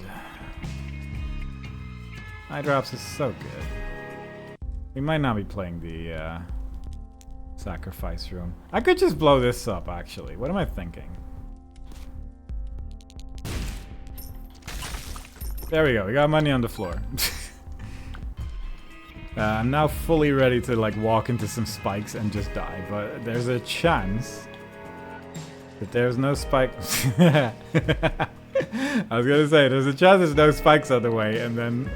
Eye drops is so good. We might not be playing the sacrifice room. I could just blow this up, actually. What am I thinking? There we go. We got money on the floor. I'm now fully ready to like walk into some spikes and just die, but there's a chance that there's no spikes. I was gonna say, there's a chance there's no spikes on the way, and then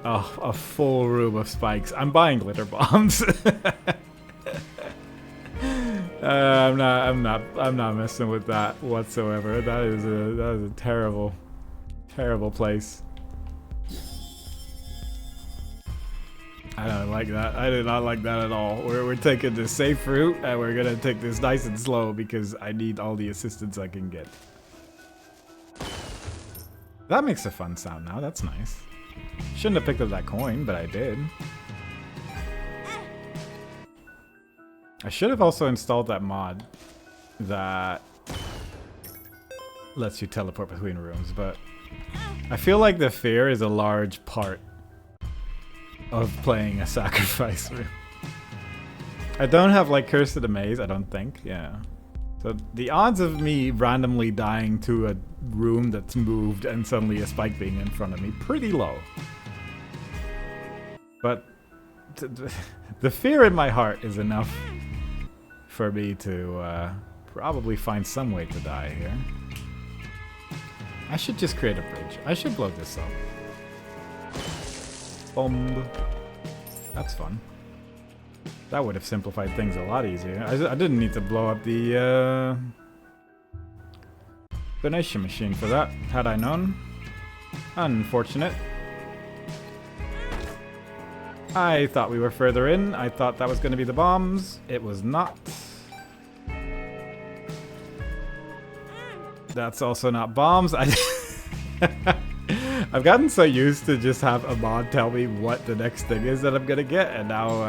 a full room of spikes. I'm buying glitter bombs. I'm not messing with that whatsoever. That is a terrible place. I don't like that. I did not like that at all. We're taking the safe route, and we're gonna take this nice and slow because I need all the assistance I can get. That makes a fun sound now. That's nice. Shouldn't have picked up that coin, but I did. I should have also installed that mod that lets you teleport between rooms, but I feel like the fear is a large part of playing a sacrifice room. I don't have like Curse of the Maze, I don't think, yeah. So the odds of me randomly dying to a room that's moved and suddenly a spike being in front of me, pretty low. But the fear in my heart is enough for me to probably find some way to die here. I should just create a bridge. I should blow this up. Bomb. That's fun. That would have simplified things a lot easier. I didn't need to blow up the donation machine for that, had I known. Unfortunate. I thought we were further in. I thought that was going to be the bombs. It was not. That's also not bombs. I've gotten so used to just have a mod tell me what the next thing is that I'm gonna get, and now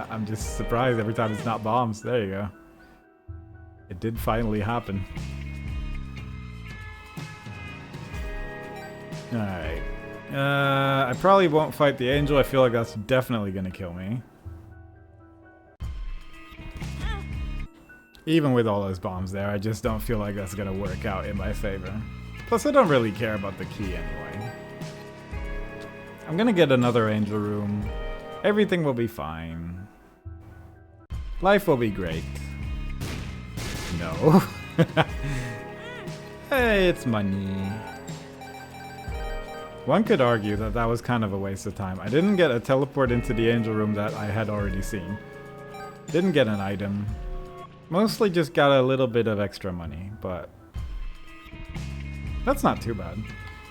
I'm just surprised every time it's not bombs. There you go. It did finally happen. Alright. I probably won't fight the angel. I feel like that's definitely gonna kill me. Even with all those bombs there, I just don't feel like that's gonna work out in my favor. Plus, I don't really care about the key anyway. I'm gonna get another angel room. Everything will be fine. Life will be great. No. Hey, it's money. One could argue that that was kind of a waste of time. I didn't get a teleport into the angel room that I had already seen. Didn't get an item. Mostly just got a little bit of extra money, but that's not too bad.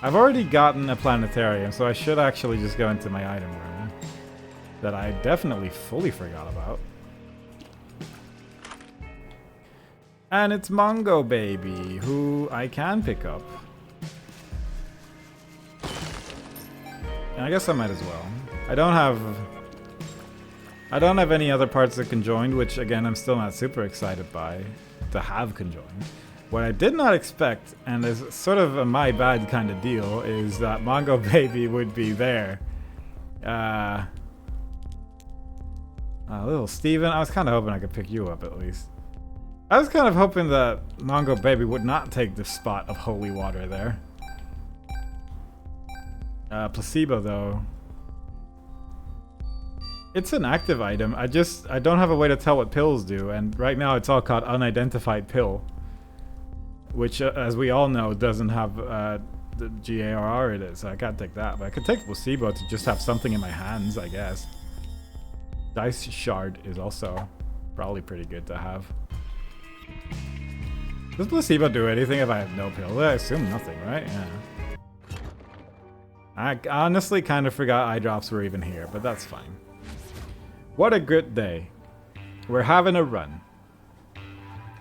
I've already gotten a planetarium, so I should actually just go into my item room that I definitely fully forgot about. And it's Mongo Baby, who I can pick up. And I guess I might as well. I don't have any other parts that conjoined, which again I'm still not super excited by to have conjoined. What I did not expect, and is sort of a my bad kind of deal, is that Mongo Baby would be there. Little Steven, I was kind of hoping I could pick you up at least. I was kind of hoping that Mongo Baby would not take the spot of holy water there. Placebo though. It's an active item. I don't have a way to tell what pills do, and right now it's all called unidentified pill. Which, as we all know, doesn't have the GAR in it, so I can't take that. But I could take placebo to just have something in my hands, I guess. Dice shard is also probably pretty good to have. Does placebo do anything if I have no pill? I assume nothing, right? Yeah. I honestly kind of forgot eye drops were even here, but that's fine. What a good day. We're having a run.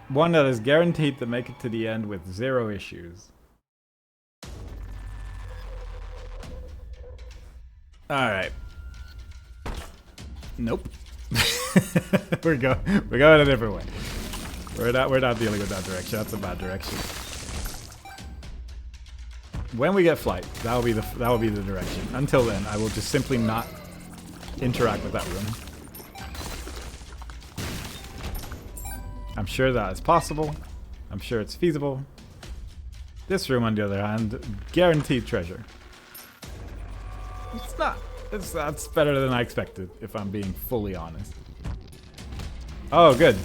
One that is guaranteed to make it to the end with 0 issues. Alright. Nope. we're going a different way. We're not dealing with that direction. That's a bad direction. When we get flight, that will be the direction. Until then, I will just simply not interact with that room. I'm sure that is possible. I'm sure it's feasible. This room, on the other hand, guaranteed treasure. It's not. That's better than I expected, if I'm being fully honest. Oh, good.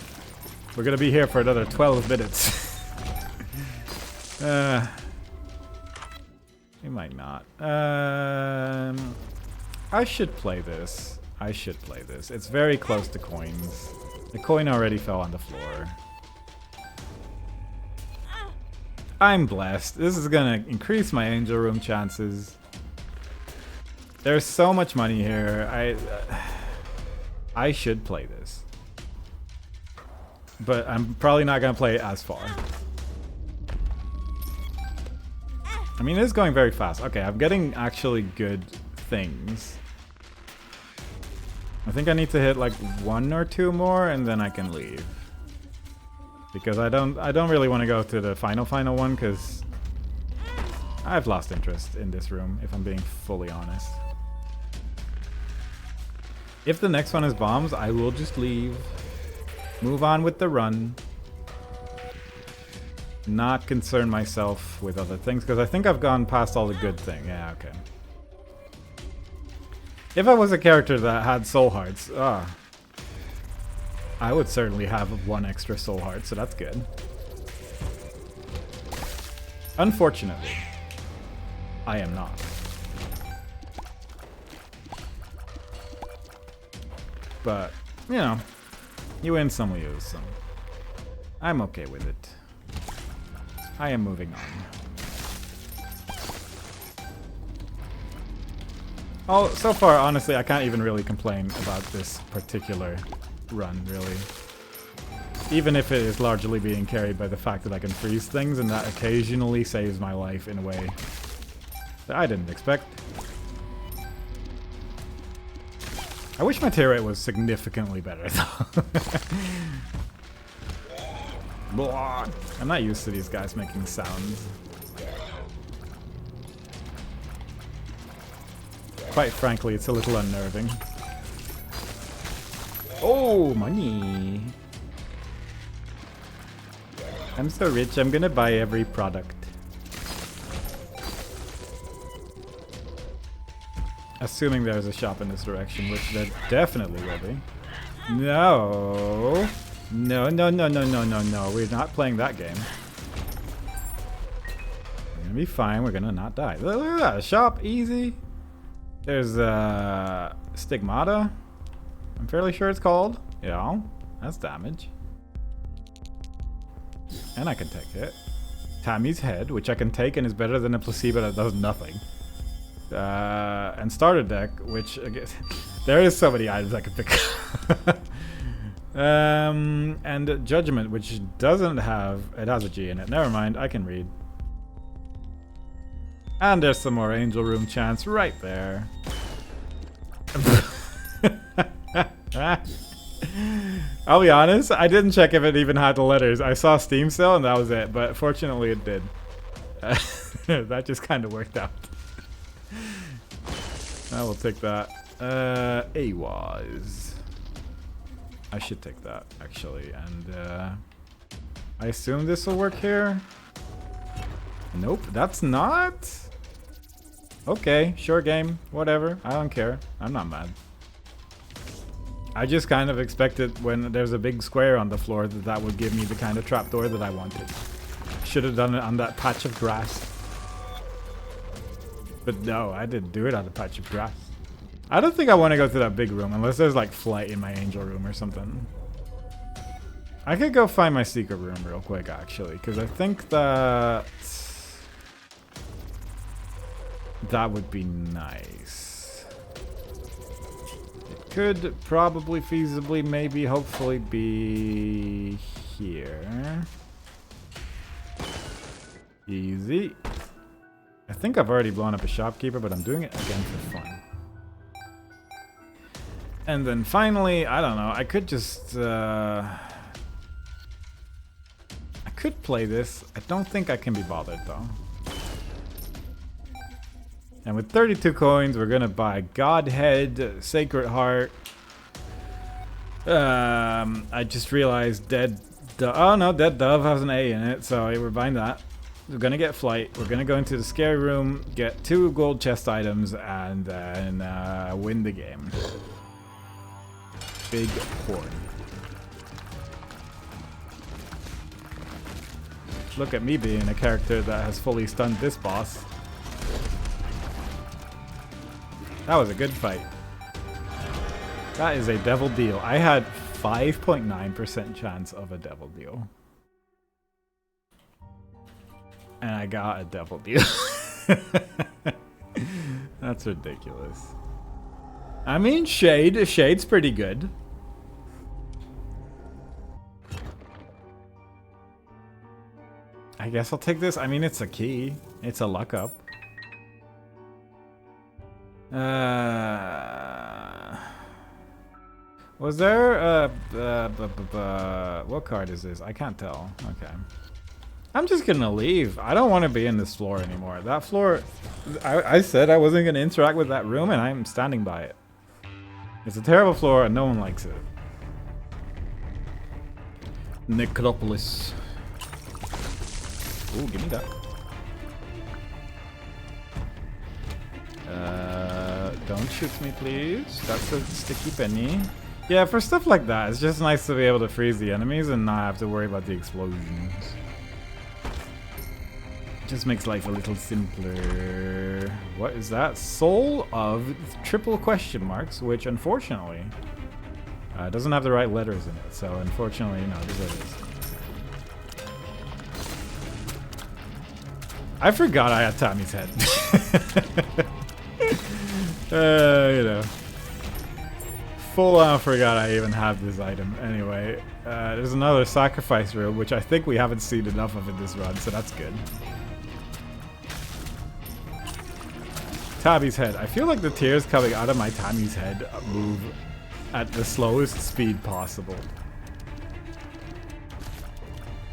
We're gonna be here for another 12 minutes. We might not. I should play this. It's very close to coins. The coin already fell on the floor. I'm blessed. This is gonna increase my angel room chances. There's so much money here. I should play this. But I'm probably not gonna play it as far. I mean, it's going very fast. Okay, I'm getting actually good things. I think I need to hit like 1 or 2 more and then I can leave. Because I don't really want to go to the final one because I've lost interest in this room, if I'm being fully honest. If the next one is bombs, I will just leave. Move on with the run. Not concern myself with other things because I think I've gone past all the good thing. Yeah, okay. If I was a character that had soul hearts, I would certainly have 1 extra soul heart, so that's good. Unfortunately, I am not. But, you know, you win some, we lose some. I'm okay with it. I am moving on. Oh, so far, honestly, I can't even really complain about this particular run, really. Even if it is largely being carried by the fact that I can freeze things, and that occasionally saves my life in a way that I didn't expect. I wish my tear rate was significantly better, though. I'm not used to these guys making sounds. Quite frankly, it's a little unnerving. Oh, money. I'm so rich, I'm gonna buy every product. Assuming there's a shop in this direction, which there definitely will be. No. No, no, no, no, no, no, no. We're not playing that game. We're gonna be fine. We're gonna not die. Look at that. Shop. Easy. There's Stigmata. I'm fairly sure it's called. Yeah. That's damage. And I can take it. Tammy's head, which I can take and is better than a placebo that does nothing. And starter deck, which I guess there is so many items I can pick up. And Judgment, which doesn't have, it has a G in it. Never mind, I can read. And there's some more Angel Room chance right there. I'll be honest, I didn't check if it even had the letters. I saw Steam sale and that was it, but fortunately it did. That just kind of worked out. I will take that. AWAS. I should take that, actually. And I assume this will work here. Nope, that's not. Okay, sure game. Whatever. I don't care. I'm not mad. I just kind of expected when there's a big square on the floor that that would give me the kind of trapdoor that I wanted. Should have done it on that patch of grass. But no, I didn't do it on the patch of grass. I don't think I want to go to that big room unless there's like flight in my angel room or something. I could go find my secret room real quick actually, because I think that that would be nice. It could probably feasibly maybe hopefully be here. Easy. I think I've already blown up a shopkeeper, but I'm doing it again for fun. And then finally, I don't know, I could just I could play this. I don't think I can be bothered though. And with 32 coins, we're gonna buy Godhead, Sacred Heart. I just realized Dead Dove. Oh no, Dead Dove has an A in it, so we're buying that. We're gonna get Flight. We're gonna go into the scary room, get 2 gold chest items, and then win the game. Big horn. Look at me being a character that has fully stunned this boss. That was a good fight. That is a devil deal. I had 5.9% chance of a devil deal. And I got a devil deal. That's ridiculous. I mean, Shade's pretty good. I guess I'll take this. I mean, it's a key. It's a luck up. Was there what card is this? I can't tell. Okay. I'm just gonna leave. I don't want to be in this floor anymore. That floor, I said I wasn't gonna interact with that room, and I'm standing by it. It's a terrible floor, and no one likes it. Necropolis. Ooh, give me that. Don't shoot me, please. That's a sticky penny. Yeah, for stuff like that, it's just nice to be able to freeze the enemies and not have to worry about the explosions. Just makes life a little simpler. What is that? Soul of triple question marks, which unfortunately doesn't have the right letters in it. So unfortunately, no, this is it. I forgot I had Tommy's head. You know. Full on forgot I even have this item. Anyway, there's another sacrifice room, which I think we haven't seen enough of in this run, so that's good. Tammy's head. I feel like the tears coming out of my Tammy's head move at the slowest speed possible.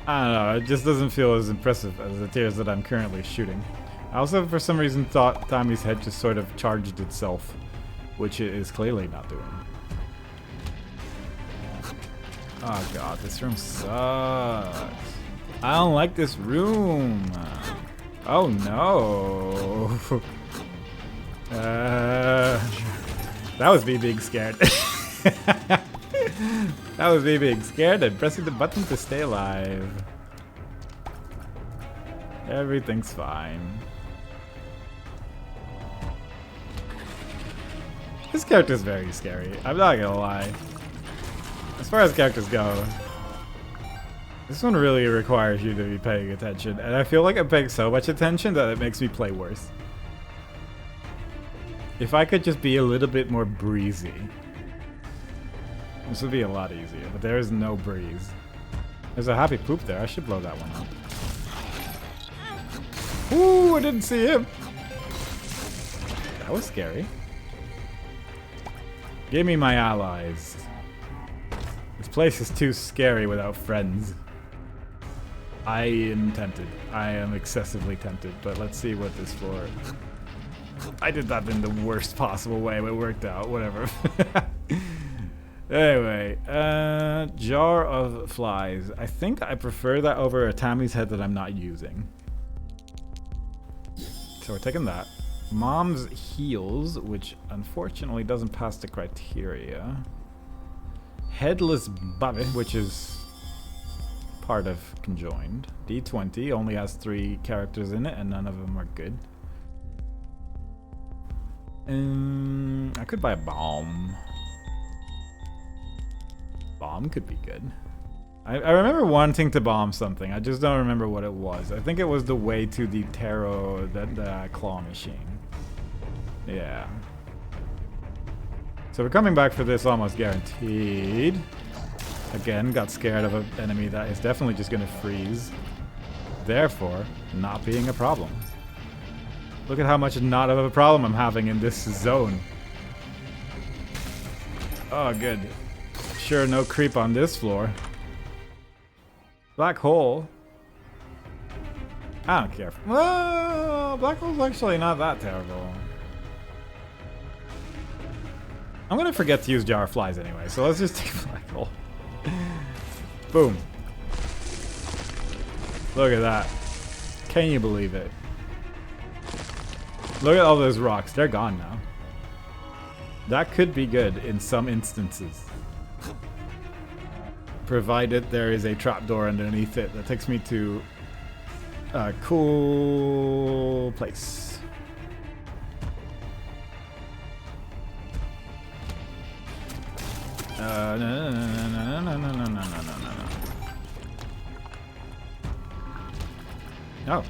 I don't know, it just doesn't feel as impressive as the tears that I'm currently shooting. I also, for some reason, thought Tammy's head just sort of charged itself, which it is clearly not doing. Oh god, this room sucks. I don't like this room. Oh no. That was me being scared. That was me being scared and pressing the button to stay alive. Everything's fine. This character's very scary. I'm not gonna lie. As far as characters go, this one really requires you to be paying attention, and I feel like I'm paying so much attention that it makes me play worse. If I could just be a little bit more breezy, this would be a lot easier, but there is no breeze. There's a happy poop there. I should blow that one up. Ooh, I didn't see him. That was scary. Give me my allies. This place is too scary without friends. I am tempted. I am excessively tempted, but let's see what this floor... I did that in the worst possible way, but it worked out. Whatever. Anyway, jar of flies. I think I prefer that over a Tammy's head that I'm not using. So we're taking that. Mom's heels, which unfortunately doesn't pass the criteria. Headless Bobby, which is part of conjoined. D20 only has 3 characters in it, and none of them are good. I could buy a bomb. Bomb could be good. I remember wanting to bomb something. I just don't remember what it was. I think it was the way to the tarot, the claw machine. Yeah. So we're coming back for this almost guaranteed. Again, got scared of an enemy that is definitely just going to freeze. Therefore, not being a problem. Look at how much not of a problem I'm having in this zone. Oh, good. Sure, no creep on this floor. Black hole. I don't care. Well, black hole's actually not that terrible. I'm gonna forget to use Jar of Flies anyway, so let's just take black hole. Boom. Look at that. Can you believe it? Look at all those rocks. They're gone now. That could be good in some instances. Provided there is a trapdoor underneath it that takes me to a cool place. No. Oh.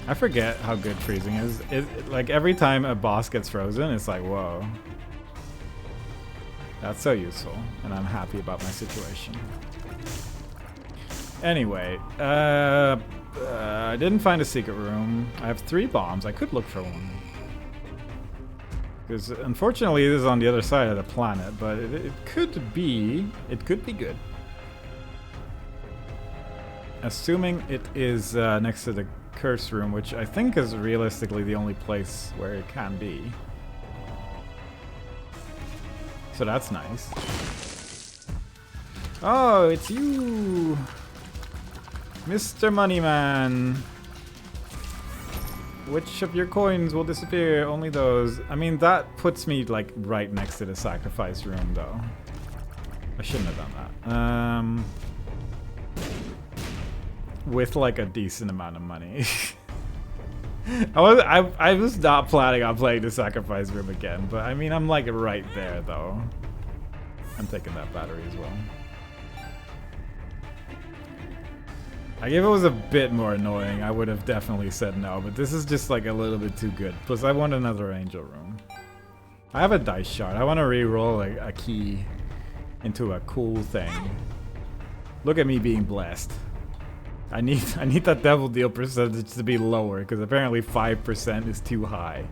I forget how good freezing is. Like every time a boss gets frozen, it's like, whoa. That's so useful, and I'm happy about my situation. Anyway, I didn't find a secret room. I have 3 bombs. I could look for one. Because unfortunately, this is on the other side of the planet, but it could be good. Assuming it is next to the curse room, which I think is realistically the only place where it can be. So that's nice. Oh, it's you! Mr. Moneyman! Which of your coins will disappear? Only those. I mean, that puts me, like, right next to the sacrifice room, though. I shouldn't have done that. With, like, a decent amount of money. I was not planning on playing the sacrifice room again, but I mean, I'm, like, right there, though. I'm taking that battery as well. Like, if it was a bit more annoying, I would have definitely said no, but this is just like a little bit too good. Plus, I want another angel room. I have a dice shard. I want to re-roll a key into a cool thing. Look at me being blessed. I need that devil deal percentage to be lower, because apparently 5% is too high.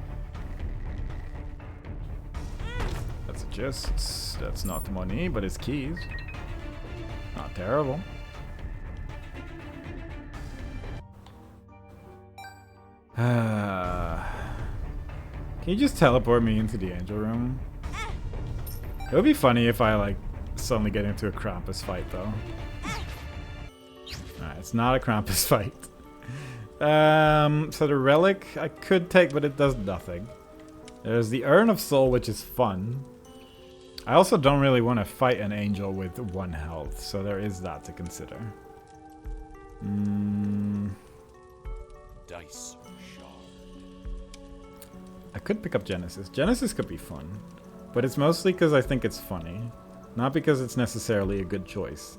That's not money, but it's keys. Not terrible. Can you just teleport me into the angel room? It would be funny if I like suddenly get into a Krampus fight though. Alright, it's not a Krampus fight. So the relic I could take, but it does nothing. There's the Urn of Soul, which is fun. I also don't really want to fight an angel with 1 health, so there is that to consider. Dice shard. I could pick up Genesis. Genesis could be fun, but it's mostly because I think it's funny, not because it's necessarily a good choice.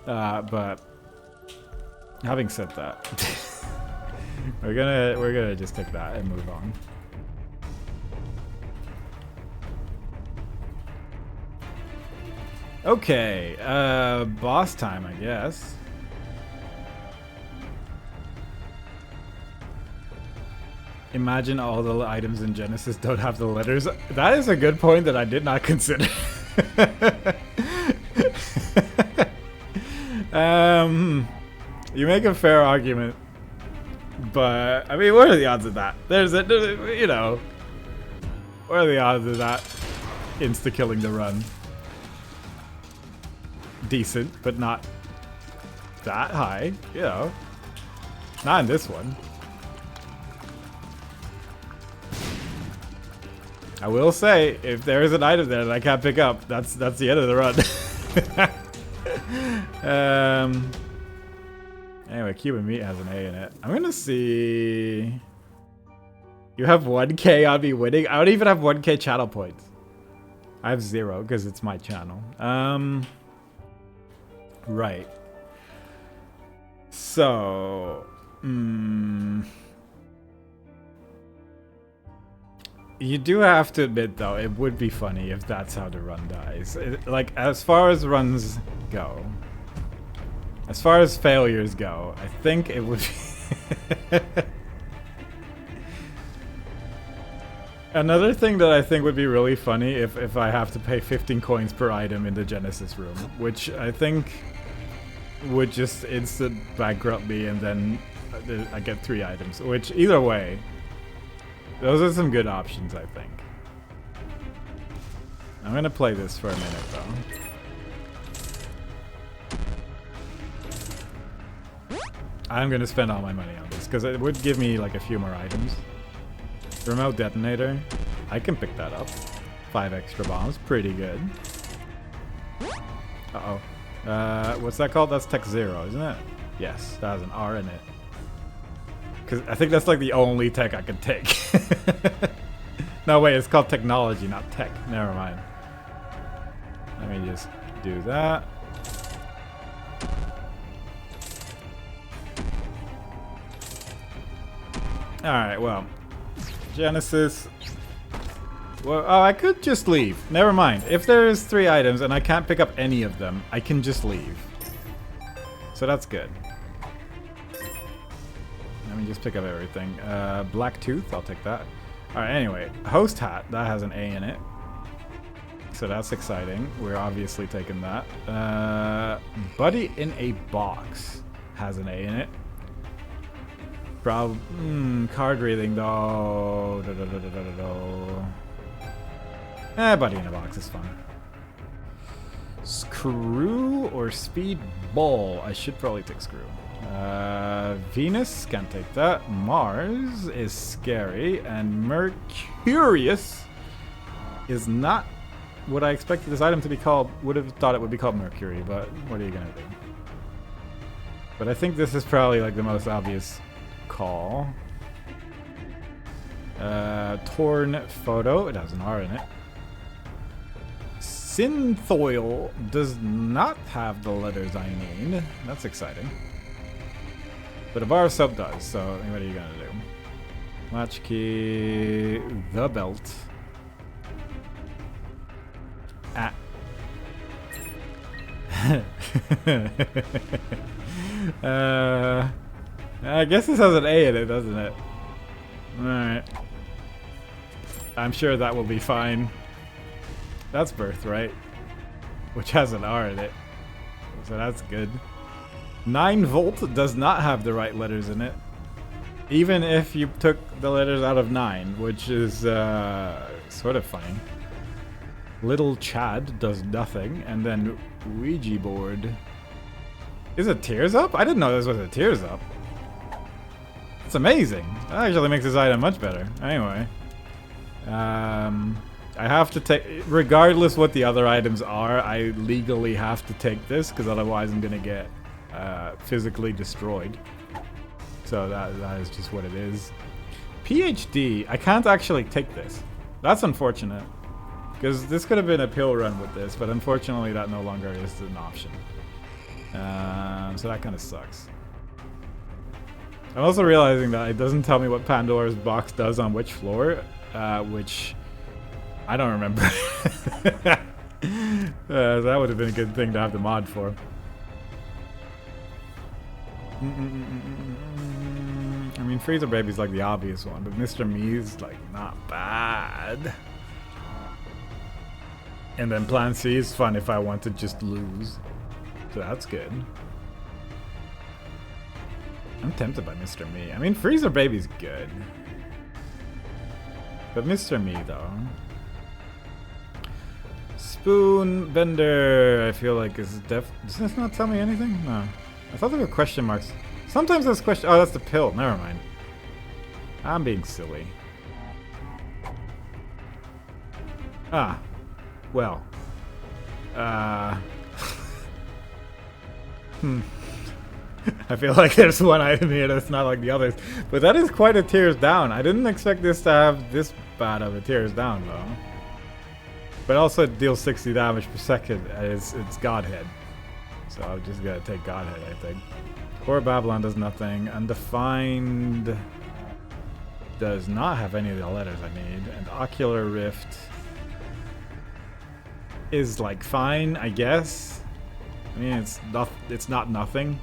But having said that, we're gonna just take that and move on. Okay, boss time, I guess. Imagine all the items in Genesis don't have the letters. That is a good point that I did not consider. You make a fair argument, but I mean, what are the odds of that? You know, what are the odds of that insta-killing the run? Decent, but not that high, you know. Not in this one. I will say, if there is an item there that I can't pick up, that's the end of the run. Anyway, Cuban meat has an A in it. I'm gonna see. You have 1K on me winning? I don't even have 1K channel points. I have 0 because it's my channel. Right. So, you do have to admit, though, it would be funny if that's how the run dies. Like, as far as runs go, as far as failures go, I think it would be... Another thing that I think would be really funny if I have to pay 15 coins per item in the Genesis room, which I think would just instant bankrupt me, and then I get 3 items. Which, either way, those are some good options, I think. I'm gonna play this for a minute, though. I'm gonna spend all my money on this, because it would give me like a few more items. Remote detonator. I can pick that up. 5 extra bombs. Pretty good. Uh-oh. What's that called? That's Tech 0, isn't it? Yes, that has an R in it. Because I think that's like the only tech I can take. No, wait, it's called technology, not tech. Never mind. Let me just do that. Alright, well. Genesis. Well, oh, I could just leave. Never mind. If there's 3 items and I can't pick up any of them, I can just leave. So that's good. Let me just pick up everything. Black Tooth, I'll take that. Alright, anyway. Host Hat, that has an A in it. So that's exciting. We're obviously taking that. Buddy in a Box has an A in it. Card reading though. Buddy in a Box is fun. Screw or Speed Ball? I should probably take Screw. Venus, can't take that. Mars is scary. And Mercurius is not what I expected this item to be called. Would have thought it would be called Mercury, but what are you gonna do? But I think this is probably like the most obvious call. Torn Photo, it has an R in it. Synthoil does not have the letters I need. That's exciting. But a bar of soap does, so what are you gonna do? Latchkey, the belt. Ah. I guess this has an A in it, doesn't it? Alright. I'm sure that will be fine. That's Birthright, which has an R in it. So that's good. 9 Volt does not have the right letters in it. Even if you took the letters out of 9, which is sort of funny. Little Chad does nothing. And then Ouija board. Is it Tears Up? I didn't know this was a Tears Up. It's amazing. That actually makes this item much better. Anyway. I have to take, regardless what the other items are, I legally have to take this, because otherwise I'm going to get physically destroyed. So that is just what it is. PhD, I can't actually take this. That's unfortunate. Because this could have been a pill run with this, but unfortunately that no longer is an option. So that kind of sucks. I'm also realizing that it doesn't tell me what Pandora's box does on which floor, which I don't remember. That would have been a good thing to have the mod for. I mean, Freezer Baby's like the obvious one, but Mr. Me's like not bad. And then Plan C is fun if I want to just lose. So that's good. I'm tempted by Mr. Me. I mean, Freezer Baby's good. But Mr. Me, though. Spoon Bender, I feel like is does this not tell me anything? No. I thought there were question marks. Sometimes there's question. Oh, that's the pill. Never mind. I'm being silly. Ah. Well. I feel like there's one item here that's not like the others. But that is quite a tears down. I didn't expect this to have this bad of a tears down, though. But also it deals 60 damage per second. It's Godhead. So I'm just gonna take Godhead, I think. Core Babylon does nothing. Undefined does not have any of the letters I need. And Ocular Rift is like fine, I guess. I mean, it's not nothing.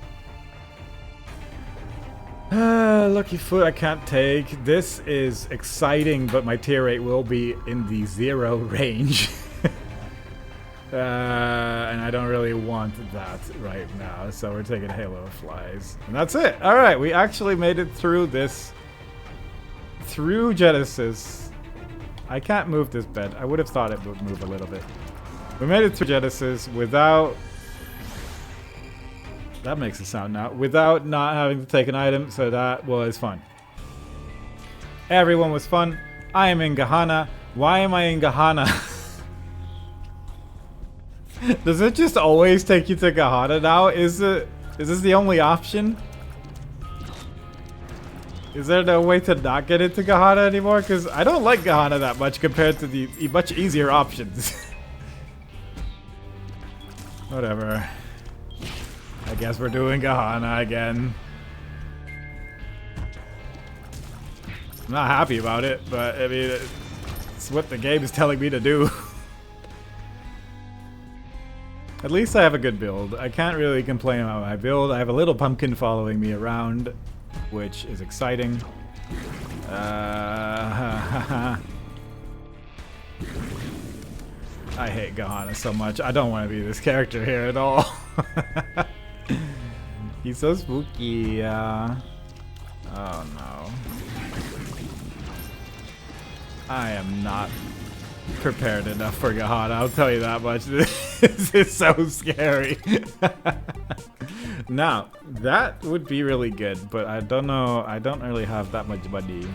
Lucky Foot I can't take. This is exciting, but my tier rate will be in the 0 range. And I don't really want that right now, so we're taking Halo of Flies. And that's it! Alright, we actually made it through this. Through Genesis. I can't move this bed. I would have thought it would move a little bit. We made it through Genesis without... That makes a sound now. Without not having to take an item, so that was fun. Everyone was fun. I am in Gahana. Why am I in Gahana? Does it just always take you to Gahana now? Is this the only option? Is there no way to not get into Gahana anymore? Because I don't like Gahana that much compared to the much easier options. Whatever. I guess we're doing Gahana again. I'm not happy about it, but I mean, it's what the game is telling me to do. At least I have a good build. I can't really complain about my build. I have a little pumpkin following me around, which is exciting. I hate Gahana so much. I don't want to be this character here at all. He's so spooky. Oh no. I am not prepared enough for Gahana, I'll tell you that much. This is so scary. Now, that would be really good, but I don't know. I don't really have that much money.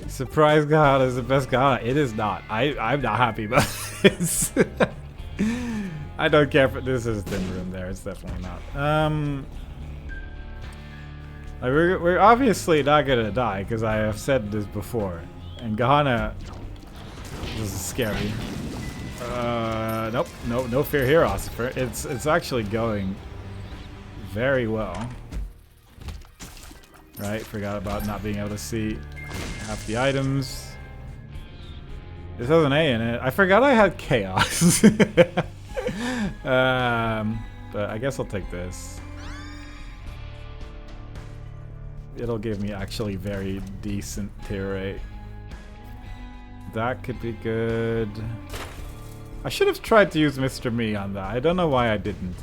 Surprise Gahana is the best Gahana. It is not. I'm not happy about this. I don't care if this is a thin room there. It's definitely not. We're obviously not gonna die because I have said this before, and Gahana, this is scary. Nope, no fear here, Ossifer. It's actually going very well. Right, forgot about not being able to see half the items. This has an A in it. I forgot I had chaos. But I guess I'll take this. It'll give me actually very decent tier rate. That could be good. I should have tried to use Mr. Me on that. I don't know why I didn't.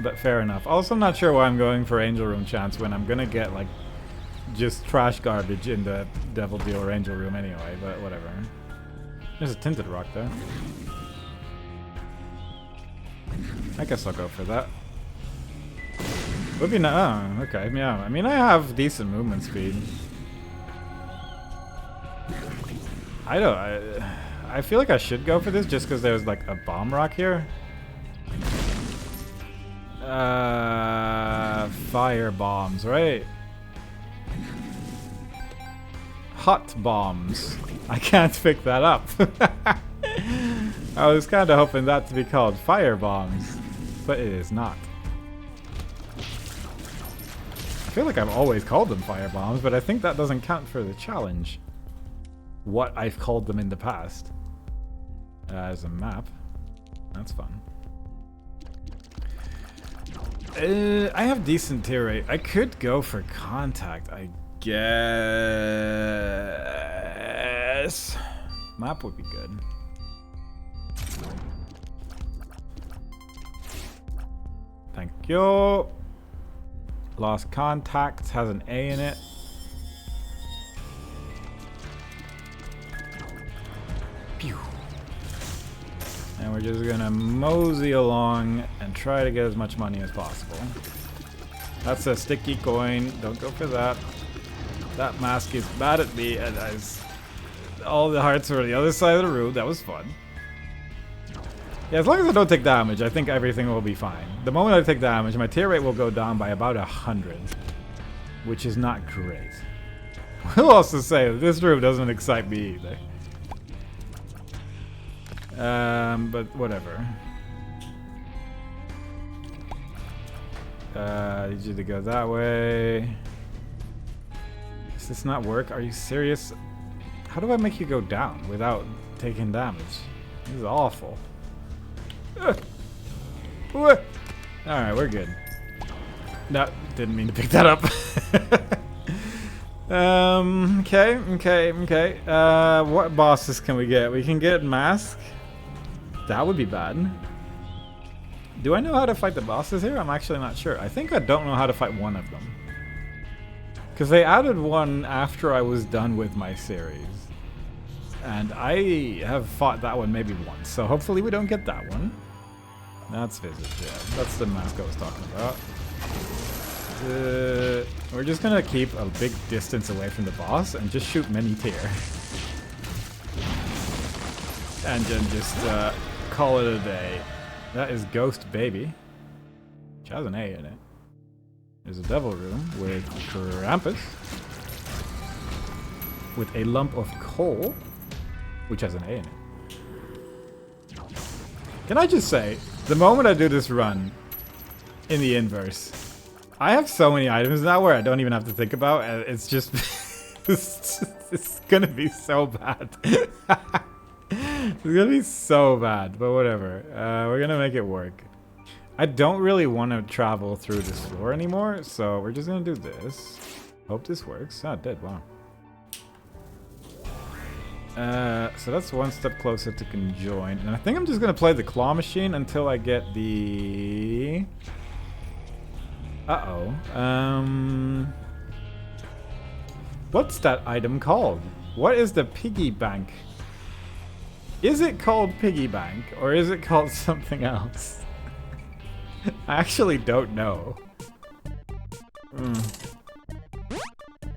But fair enough. Also, I'm not sure why I'm going for Angel Room chance when I'm gonna get like just trash garbage in the Devil Deal or Angel Room anyway, but whatever. There's a Tinted Rock there. I guess I'll go for that. Would be not. Oh, okay. Yeah. I mean, I have decent movement speed. I feel like I should go for this just because there's like a bomb rock here. Fire bombs, right? Hot bombs. I can't pick that up. I was kind of hoping that to be called fire bombs, but it is not. I feel like I've always called them fire bombs, but I think that doesn't count for the challenge. What I've called them in the past. As a map. That's fun. I have decent tier rate. I could go for contact, I guess. Map would be good. Thank you. Lost Contact has an A in it. Pew. And we're just gonna mosey along and try to get as much money as possible. That's a sticky coin. Don't go for that. That mask is mad at me, and all the hearts were on the other side of the room. That was fun. Yeah, as long as I don't take damage, I think everything will be fine. The moment I take damage, my tier rate will go down by about 100, which is not great. We'll also say that this room doesn't excite me either. But whatever. I need you to go that way. Does this not work? Are you serious? How do I make you go down without taking damage? This is awful. Alright, we're good. No, didn't mean to pick that up. Okay. What bosses can we get? We can get Mask. That would be bad. Do I know how to fight the bosses here? I'm actually not sure. I think I don't know how to fight one of them. Because they added one after I was done with my series. And I have fought that one maybe once. So hopefully we don't get that one. That's Visage, yeah. That's the mask I was talking about. We're just gonna keep a big distance away from the boss and just shoot many tier. And then just call it a day. That is Ghost Baby, which has an A in it. There's a devil room with Krampus, with a lump of coal, which has an A in it. Can I just say, the moment I do this run in the inverse, I have so many items now where I don't even have to think about, and it's just, it's gonna be so bad. It's gonna be so bad, but whatever. We're gonna make it work. I don't really want to travel through this floor anymore, so we're just gonna do this. Hope this works. Ah, it did. Wow. So that's one step closer to conjoin, and I think I'm just gonna play the claw machine until I get the. What's that item called? What is the piggy bank? Is it called piggy bank or is it called something else? I actually don't know.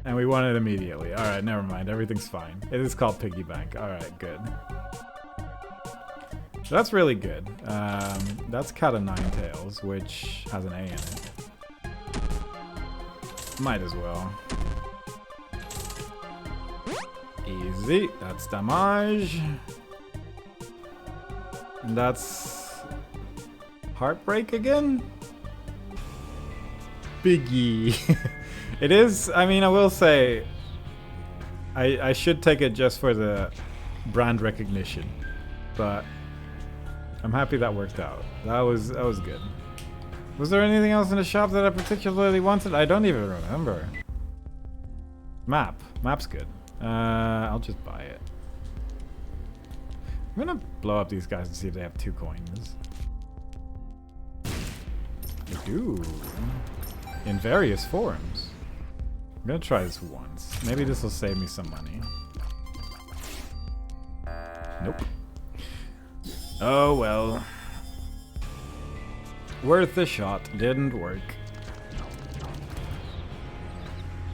And we won it immediately. Alright, never mind. Everything's fine. It is called piggy bank. Alright, good. So that's really good. That's Cat of Nine Tails, which has an A in it. Might as well. Easy. That's damage. And that's Heartbreak again? Biggie. It is, I mean, I will say, I should take it just for the brand recognition, but I'm happy that worked out. That was good. Was there anything else in the shop that I particularly wanted? I don't even remember. Map. Map's good. I'll just buy it. I'm gonna blow up these guys and see if they have 2 coins. They do. In various forms. I'm gonna try this once. Maybe this will save me some money. Nope. Oh well. Worth a shot. Didn't work.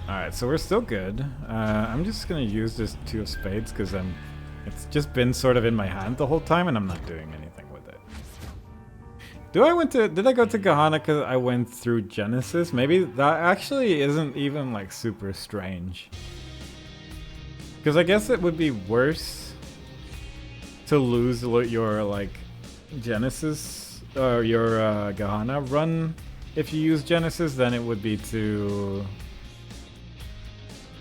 Alright, so we're still good. I'm just gonna use this 2 of spades because it's just been sort of in my hand the whole time and I'm not doing anything with it. Did I go to Gahana because I went through Genesis? Maybe that actually isn't even like super strange. Because I guess it would be worse to lose your like Genesis or your Gahana run if you use Genesis than it would be to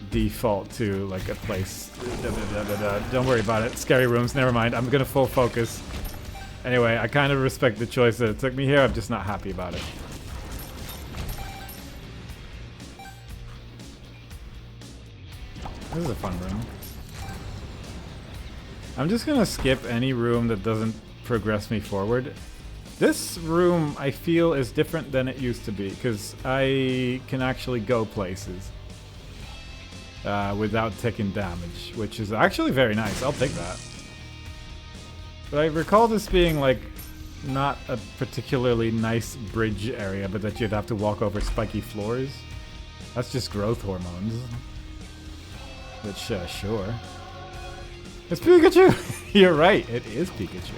default to like a place. Don't worry about it. Scary rooms, never mind. I'm gonna full focus. Anyway, I kind of respect the choice that it took me here. I'm just not happy about it. This is a fun room. I'm just gonna skip any room that doesn't progress me forward. This room, I feel, is different than it used to be because I can actually go places without taking damage, which is actually very nice. I'll take that. But I recall this being like not a particularly nice bridge area, but that you'd have to walk over spiky floors. That's just growth hormones. Which, sure. It's Pikachu! You're right, it is Pikachu.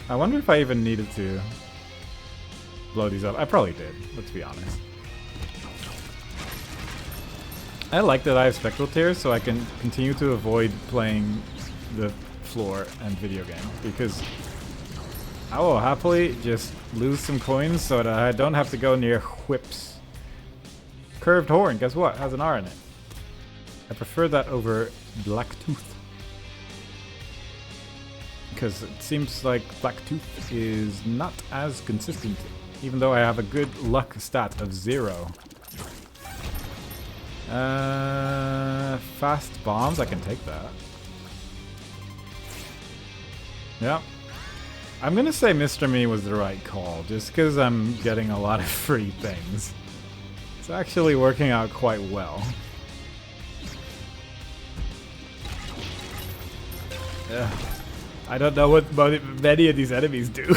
I wonder if I even needed to blow these up. I probably did, let's be honest. I like that I have spectral tears so I can continue to avoid playing the floor and video game because I will happily just lose some coins so that I don't have to go near whips. Curved horn, guess what? Has an R in it. I prefer that over black tooth because it seems like black tooth is not as consistent even though I have a good luck stat of 0. Fast bombs, I can take that. Yeah. I'm gonna say Mr. Me was the right call, just because I'm getting a lot of free things. It's actually working out quite well. Ugh. I don't know what many of these enemies do.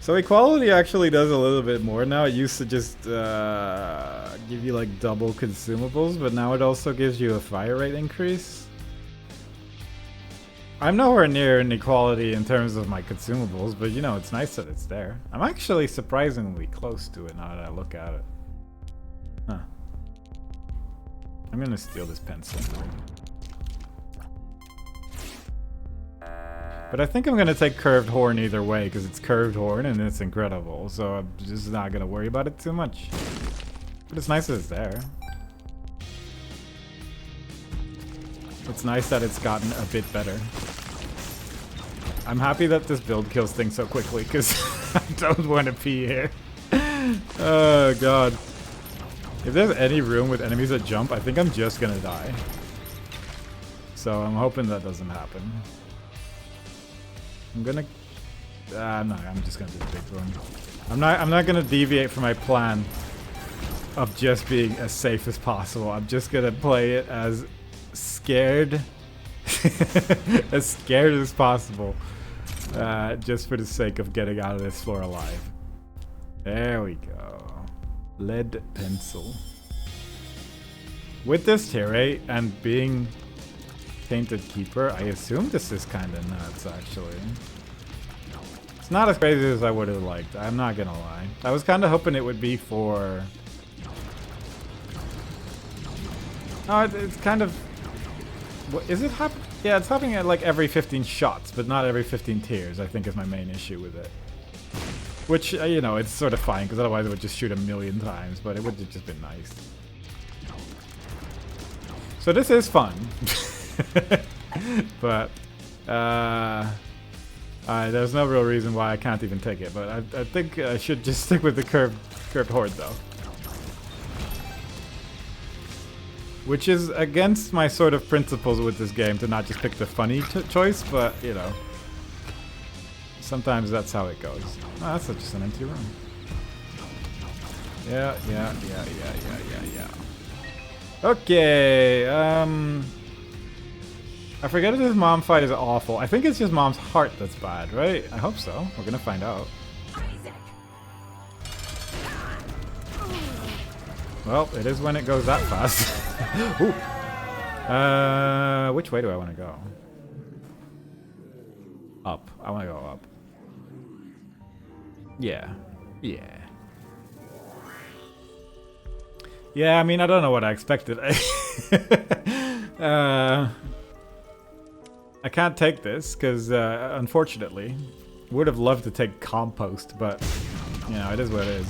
So equality actually does a little bit more now. It used to just give you like double consumables, but now it also gives you a fire rate increase. I'm nowhere near an equality in terms of my consumables, but you know, it's nice that it's there. I'm actually surprisingly close to it now that I look at it. Huh. I'm gonna steal this pencil. But I think I'm gonna take curved horn either way, because it's curved horn and it's incredible, so I'm just not gonna worry about it too much. But it's nice that it's there. It's nice that it's gotten a bit better. I'm happy that this build kills things so quickly, because I don't want to pee here. Oh god. If there's any room with enemies that jump, I think I'm just gonna die. So I'm hoping that doesn't happen. I'm gonna... no, I'm just gonna do the big one. I'm not gonna deviate from my plan of just being as safe as possible. I'm just gonna play it as scared as scared as possible, just for the sake of getting out of this floor alive. There we go. Lead pencil. With this tier 8 and being Tainted Keeper, I assume this is kind of nuts, actually. It's not as crazy as I would have liked, I'm not gonna lie. I was kind of hoping it would be for... Oh, it's kind of... What, is it happening? Yeah, it's happening at like every 15 shots, but not every 15 tiers, I think is my main issue with it. Which, you know, it's sort of fine, because otherwise it would just shoot a million times, but it would have just been nice. So this is fun. But, there's no real reason why I can't even take it, but I think I should just stick with the curved horde, though. Which is against my sort of principles with this game, to not just pick the funny choice, but, you know. Sometimes that's how it goes. Oh, that's just an empty room. Yeah. Okay, I forget if this mom fight is awful. I think it's just mom's heart that's bad, right? I hope so. We're gonna find out. Well, it is when it goes that fast. Ooh. Which way do I want to go? Up. I want to go up. Yeah. Yeah, I mean, I don't know what I expected. I can't take this, because, unfortunately, would have loved to take compost, but, you know, it is what it is.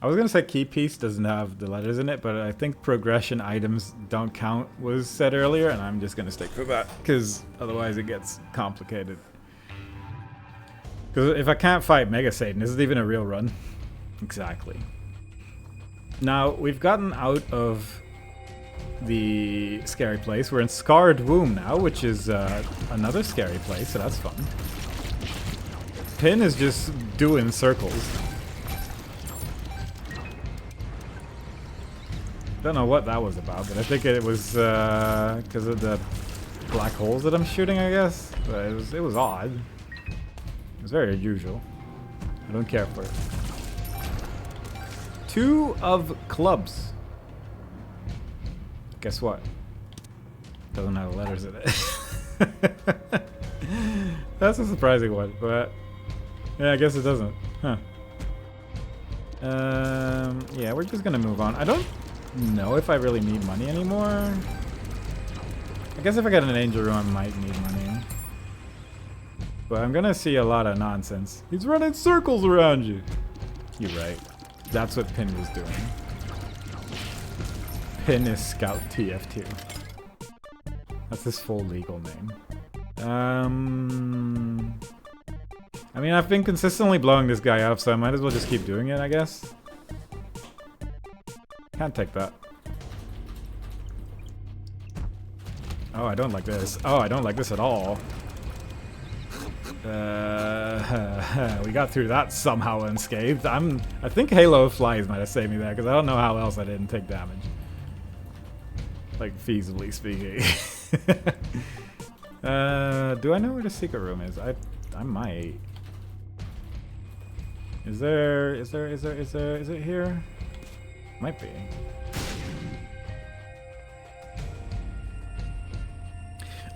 I was gonna say key piece doesn't have the letters in it, but I think progression items don't count was said earlier, and I'm just gonna stick with that, because otherwise it gets complicated. Because if I can't fight Mega Satan, is it even a real run? Exactly. Now, we've gotten out of the scary place. We're in Scarred Womb now, which is another scary place, so that's fun. Pin is just doing circles. Don't know what that was about, but I think it was because of the black holes that I'm shooting, I guess. But it was odd. It was very unusual. I don't care for it. 2 of clubs. Guess what? Doesn't have the letters in it. That's a surprising one, but yeah, I guess it doesn't. Huh. Yeah, we're just gonna move on. I don't know if I really need money anymore. I guess if I get an angel room, I might need money. But I'm gonna see a lot of nonsense. He's running circles around you. You're right. That's what Pin was doing. Pin is Scout TF2. That's his full legal name. I mean, I've been consistently blowing this guy up, so I might as well just keep doing it, I guess. Can't take that. Oh, I don't like this. Oh, I don't like this at all. We got through that somehow unscathed. I think Halo of Flies might have saved me there, because I don't know how else I didn't take damage. Like, feasibly speaking. Do I know where the secret room is? I might. Is it here? Might be.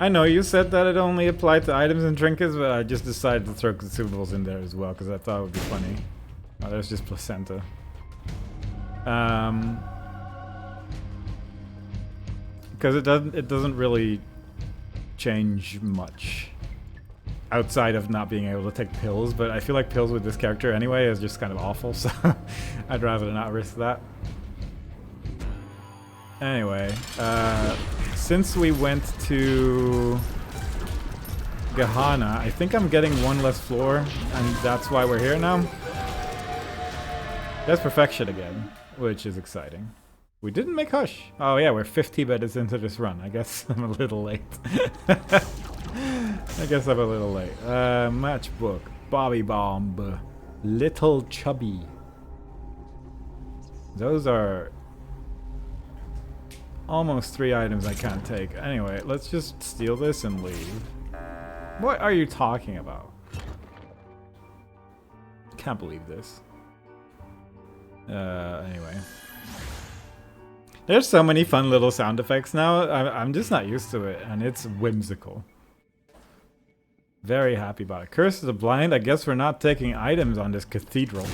I know you said that it only applied to items and trinkets, but I just decided to throw consumables in there as well because I thought it would be funny. Oh, there's just placenta. Because it doesn't really change much outside of not being able to take pills, but I feel like pills with this character anyway is just kind of awful, so I'd rather not risk that. Anyway, since we went to Gehenna, I think I'm getting one less floor, and that's why we're here now. There's perfection again, which is exciting. We didn't make Hush. Oh yeah, we're 50 minutes into this run. I guess I'm a little late. I guess I'm a little late. Matchbook. Bobby Bomb. Little Chubby. Those are almost 3 items I can't take. Anyway, let's just steal this and leave. What are you talking about? Can't believe this. Anyway. There's so many fun little sound effects now. I'm just not used to it, and it's whimsical. Very happy about it. Curse of the Blind. I guess we're not taking items on this cathedral.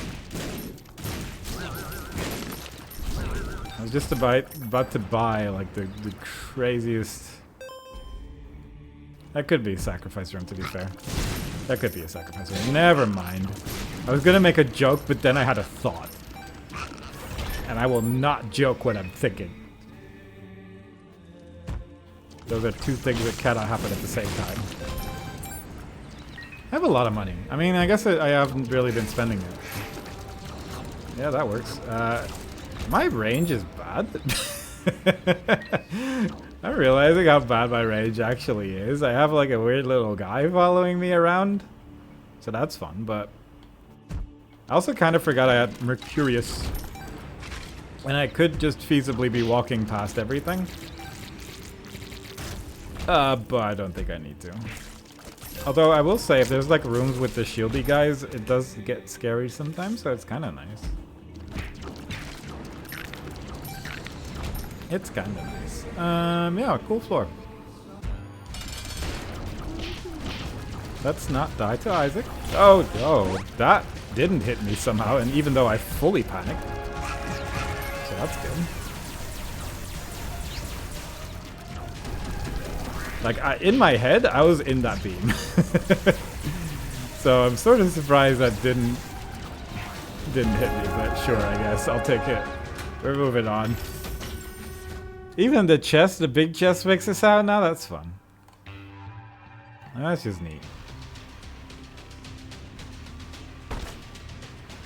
I was just about to buy like the craziest. That could be a sacrifice room, to be fair. That could be a sacrifice room. Never mind. I was gonna make a joke, but then I had a thought. And I will not joke when I'm thinking. Those are 2 things that cannot happen at the same time. I have a lot of money. I mean, I guess I haven't really been spending it. Yeah, that works. My range is bad. I'm realizing how bad my range actually is. I have like a weird little guy following me around. So that's fun, but... I also kind of forgot I had Mercurius. And I could just feasibly be walking past everything. But I don't think I need to. Although I will say, if there's like rooms with the shieldy guys, it does get scary sometimes, so it's kind of nice. It's kind of nice. Yeah, cool floor. Let's not die to Isaac. Oh, no, that didn't hit me somehow, and even though I fully panicked. So that's good. Like, in my head, I was in that beam. So I'm sort of surprised that didn't hit me, but sure, I guess. I'll take it. We're moving on. Even the chest, the big chest makes a sound now? That's fun. That's just neat.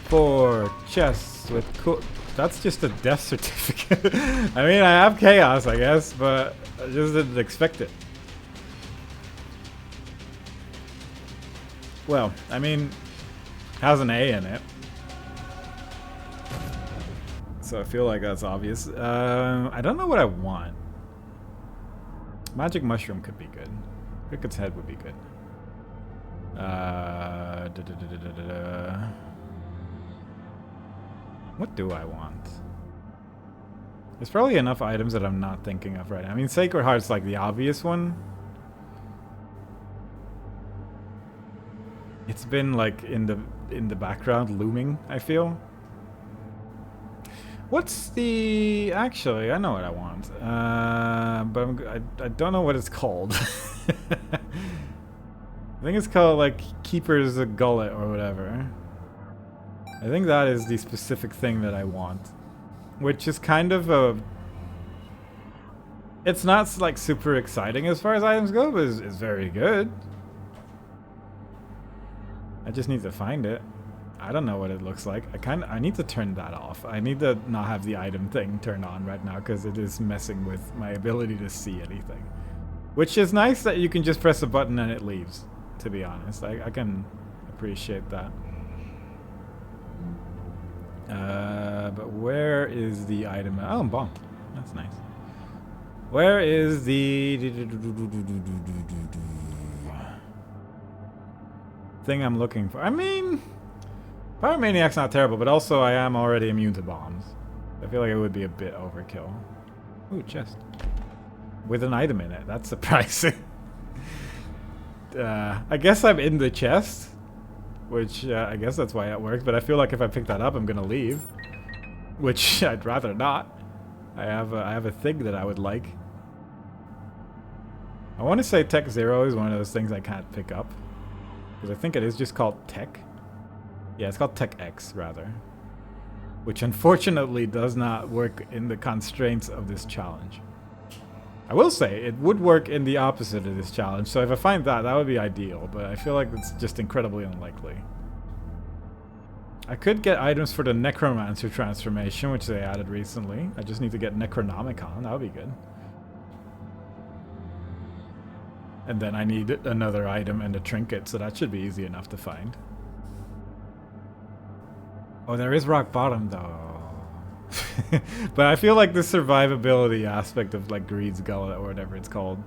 4 chests with cool... That's just a death certificate. I mean, I have chaos, I guess, but I just didn't expect it. Well, I mean, has an A in it. So I feel like that's obvious. I don't know what I want. Magic Mushroom could be good. Cricket's Head would be good. What do I want? There's probably enough items that I'm not thinking of right now. I mean, Sacred Heart's like the obvious one. It's been like in the background looming, I feel. What's the... Actually, I know what I want. But I don't know what it's called. I think it's called like Keeper's Gullet or whatever. I think that is the specific thing that I want. Which is kind of a... It's not like super exciting as far as items go, but it's very good. I just need to find it. I don't know what it looks like. I need to turn that off. I need to not have the item thing turned on right now because it is messing with my ability to see anything. Which is nice that you can just press a button and it leaves, to be honest. I can appreciate that. But where is the item? Oh, bomb. That's nice. Where is the thing I'm looking for? I mean, Pyromaniac's not terrible, but also I am already immune to bombs. I feel like it would be a bit overkill. Ooh, chest. With an item in it. That's surprising. I guess I'm in the chest. Which, I guess that's why it works. But I feel like if I pick that up, I'm gonna leave. Which I'd rather not. I have a thing that I would like. I want to say Tech 0 is one of those things I can't pick up. Because I think it is just called Tech. Yeah, it's called Tech X, rather. Which unfortunately does not work in the constraints of this challenge. I will say, it would work in the opposite of this challenge, so if I find that, that would be ideal, but I feel like it's just incredibly unlikely. I could get items for the Necromancer transformation, which they added recently. I just need to get Necronomicon, that would be good. And then I need another item and a trinket, so that should be easy enough to find. Oh, there is rock bottom, though. But I feel like the survivability aspect of like Greed's Gullet or whatever it's called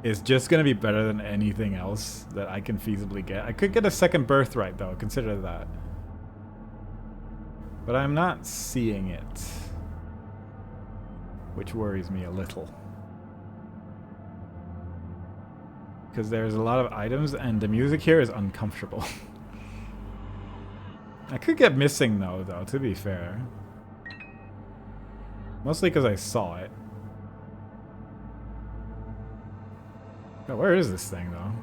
is just gonna be better than anything else that I can feasibly get. I could get a second birthright though, consider that. But I'm not seeing it, which worries me a little. Because there's a lot of items and the music here is uncomfortable. I could get missing though, to be fair. Mostly because I saw it. Oh, where is this thing though?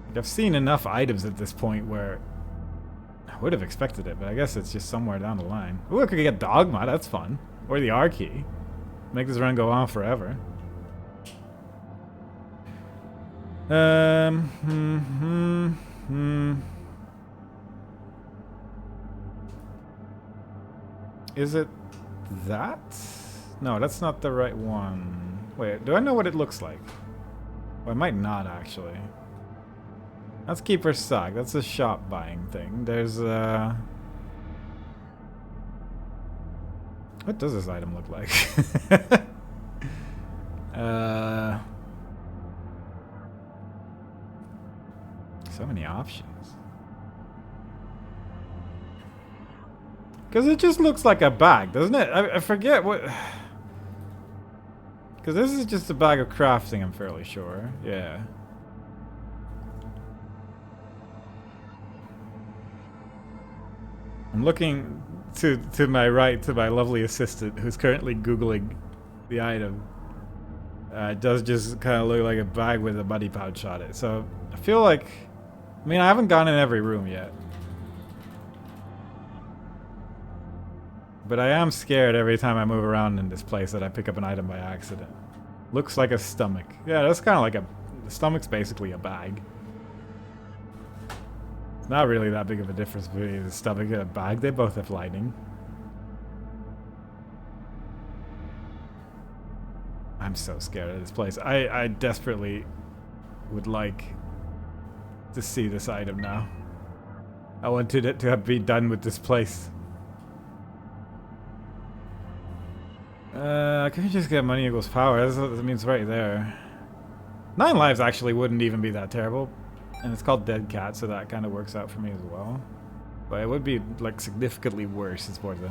Like, I've seen enough items at this point where I would have expected it, but I guess it's just somewhere down the line. Ooh, I could get Dogma, that's fun. Or the R key. Make this run go on forever. Is it that? No, that's not the right one. Wait, do I know what it looks like? Well, I might not, actually. That's Keeper's Sock. That's a shop buying thing. There's, what does this item look like? So many options. Because it just looks like a bag, doesn't it? I forget what... Because this is just a bag of crafting, I'm fairly sure. Yeah. I'm looking to my right, to my lovely assistant, who's currently Googling the item. It does just kind of look like a bag with a money pouch on it. So, I feel like... I mean, I haven't gone in every room yet. But I am scared every time I move around in this place that I pick up an item by accident. Looks like a stomach. Yeah, that's kind of like a... The stomach's basically a bag. It's not really that big of a difference between a stomach and a bag. They both have lining. I'm so scared of this place. I desperately would like to see this item now. I wanted it to be done with this place. Can you just get money equals power? That means right there. 9 lives actually wouldn't even be that terrible. And it's called Dead Cat, so that kind of works out for me as well. But it would be, like, significantly worse as far as the...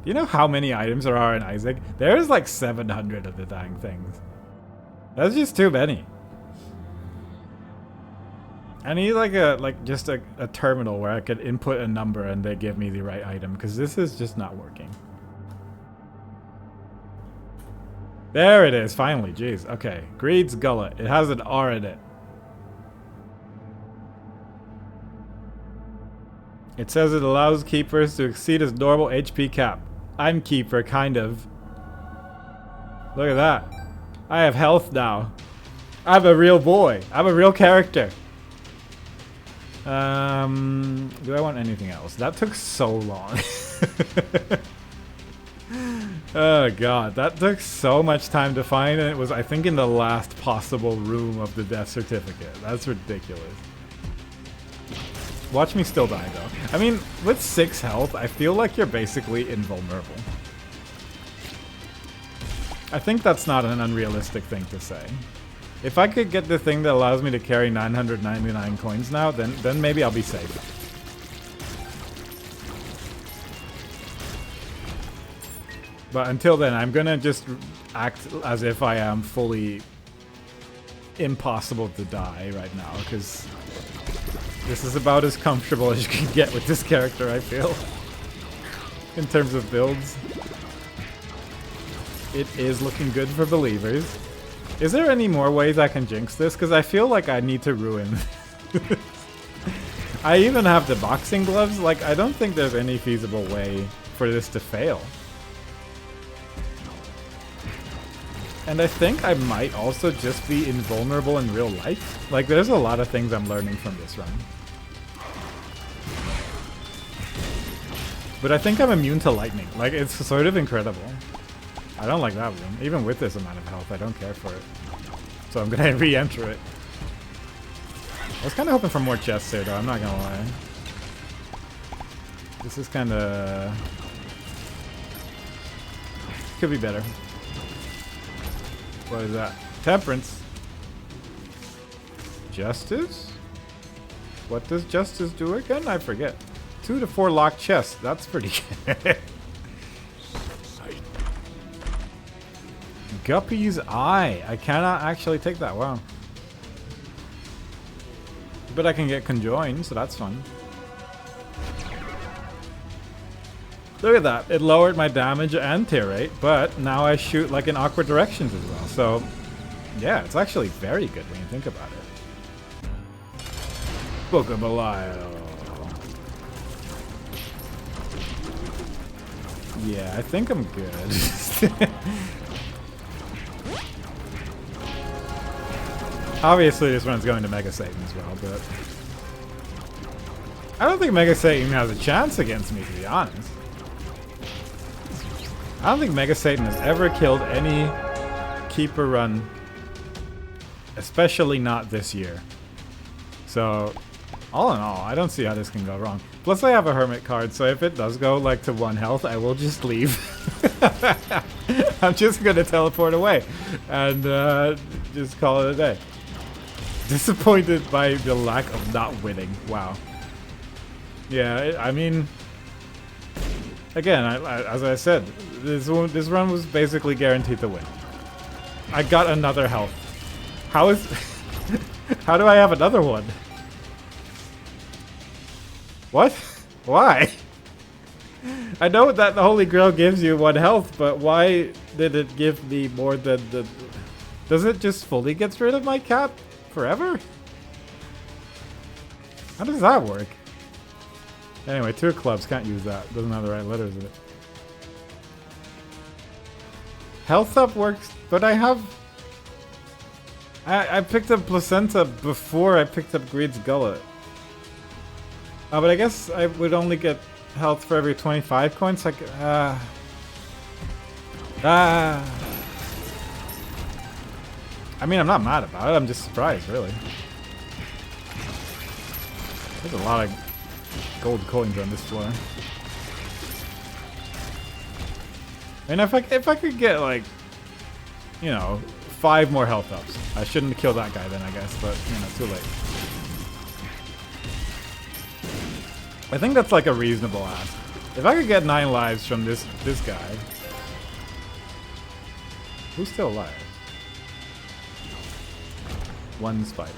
Do you know how many items there are in Isaac? There's like 700 of the dang things. That's just too many. I need like just a terminal where I could input a number and they give me the right item, because this is just not working. There it is, finally. Jeez. Okay. Greed's Gullet. It has an R in it. It says it allows keepers to exceed his normal HP cap. I'm keeper, kind of. Look at that. I have health now. I'm a real boy. I'm a real character. Do I want anything else? That took so long. Oh god, that took so much time to find, and it was, I think, in the last possible room of the death certificate. That's ridiculous. Watch me still die, though. I mean, with 6 health, I feel like you're basically invulnerable. I think that's not an unrealistic thing to say. If I could get the thing that allows me to carry 999 coins now, then maybe I'll be safe. But until then, I'm gonna just act as if I am fully impossible to die right now, because this is about as comfortable as you can get with this character, I feel. In terms of builds. It is looking good for believers. Is there any more ways I can jinx this? Because I feel like I need to ruin. I even have the boxing gloves. Like, I don't think there's any feasible way for this to fail. And I think I might also just be invulnerable in real life. Like, there's a lot of things I'm learning from this run. But I think I'm immune to lightning. Like, it's sort of incredible. I don't like that one. Even with this amount of health, I don't care for it. So I'm gonna re-enter it. I was kind of hoping for more chests here, though. I'm not gonna lie. This is kind of... could be better. What is that? Temperance. Justice? What does justice do again? I forget. 2 to 4 locked chests. That's pretty good. Guppy's Eye. I cannot actually take that. Wow. But I can get conjoined, so that's fun. Look at that. It lowered my damage and tear rate, but now I shoot like in awkward directions as well. So, yeah, it's actually very good when you think about it. Book of Belial. Yeah, I think I'm good. Obviously, this one's going to Mega Satan as well, but... I don't think Mega Satan has a chance against me, to be honest. I don't think Mega Satan has ever killed any Keeper run. Especially not this year. So, all in all, I don't see how this can go wrong. Plus, I have a Hermit card, so if it does go, like, to 1 health, I will just leave. I'm just gonna teleport away. And, just call it a day. Disappointed by the lack of not winning. Wow. Yeah, I mean... Again, as I said, this run was basically guaranteed to win. I got another health. How is... how do I have another one? What? Why? I know that the Holy Grail gives you 1 health, but why did it give me more than the... Does it just fully get rid of my cap? Forever? How does that work? Anyway, 2 clubs, can't use that. Doesn't have the right letters in it. Health up works, but I have... I picked up Placenta before I picked up Greed's Gullet. But I guess I would only get health for every 25 coins. Like, I mean, I'm not mad about it. I'm just surprised, really. There's a lot of gold coins on this floor. I mean, if I could get, like, you know, 5 more health ups. I shouldn't have killed that guy then, I guess, but, you know, too late. I think that's like a reasonable ask. If I could get 9 lives from this guy. Who's still alive? 1 spider.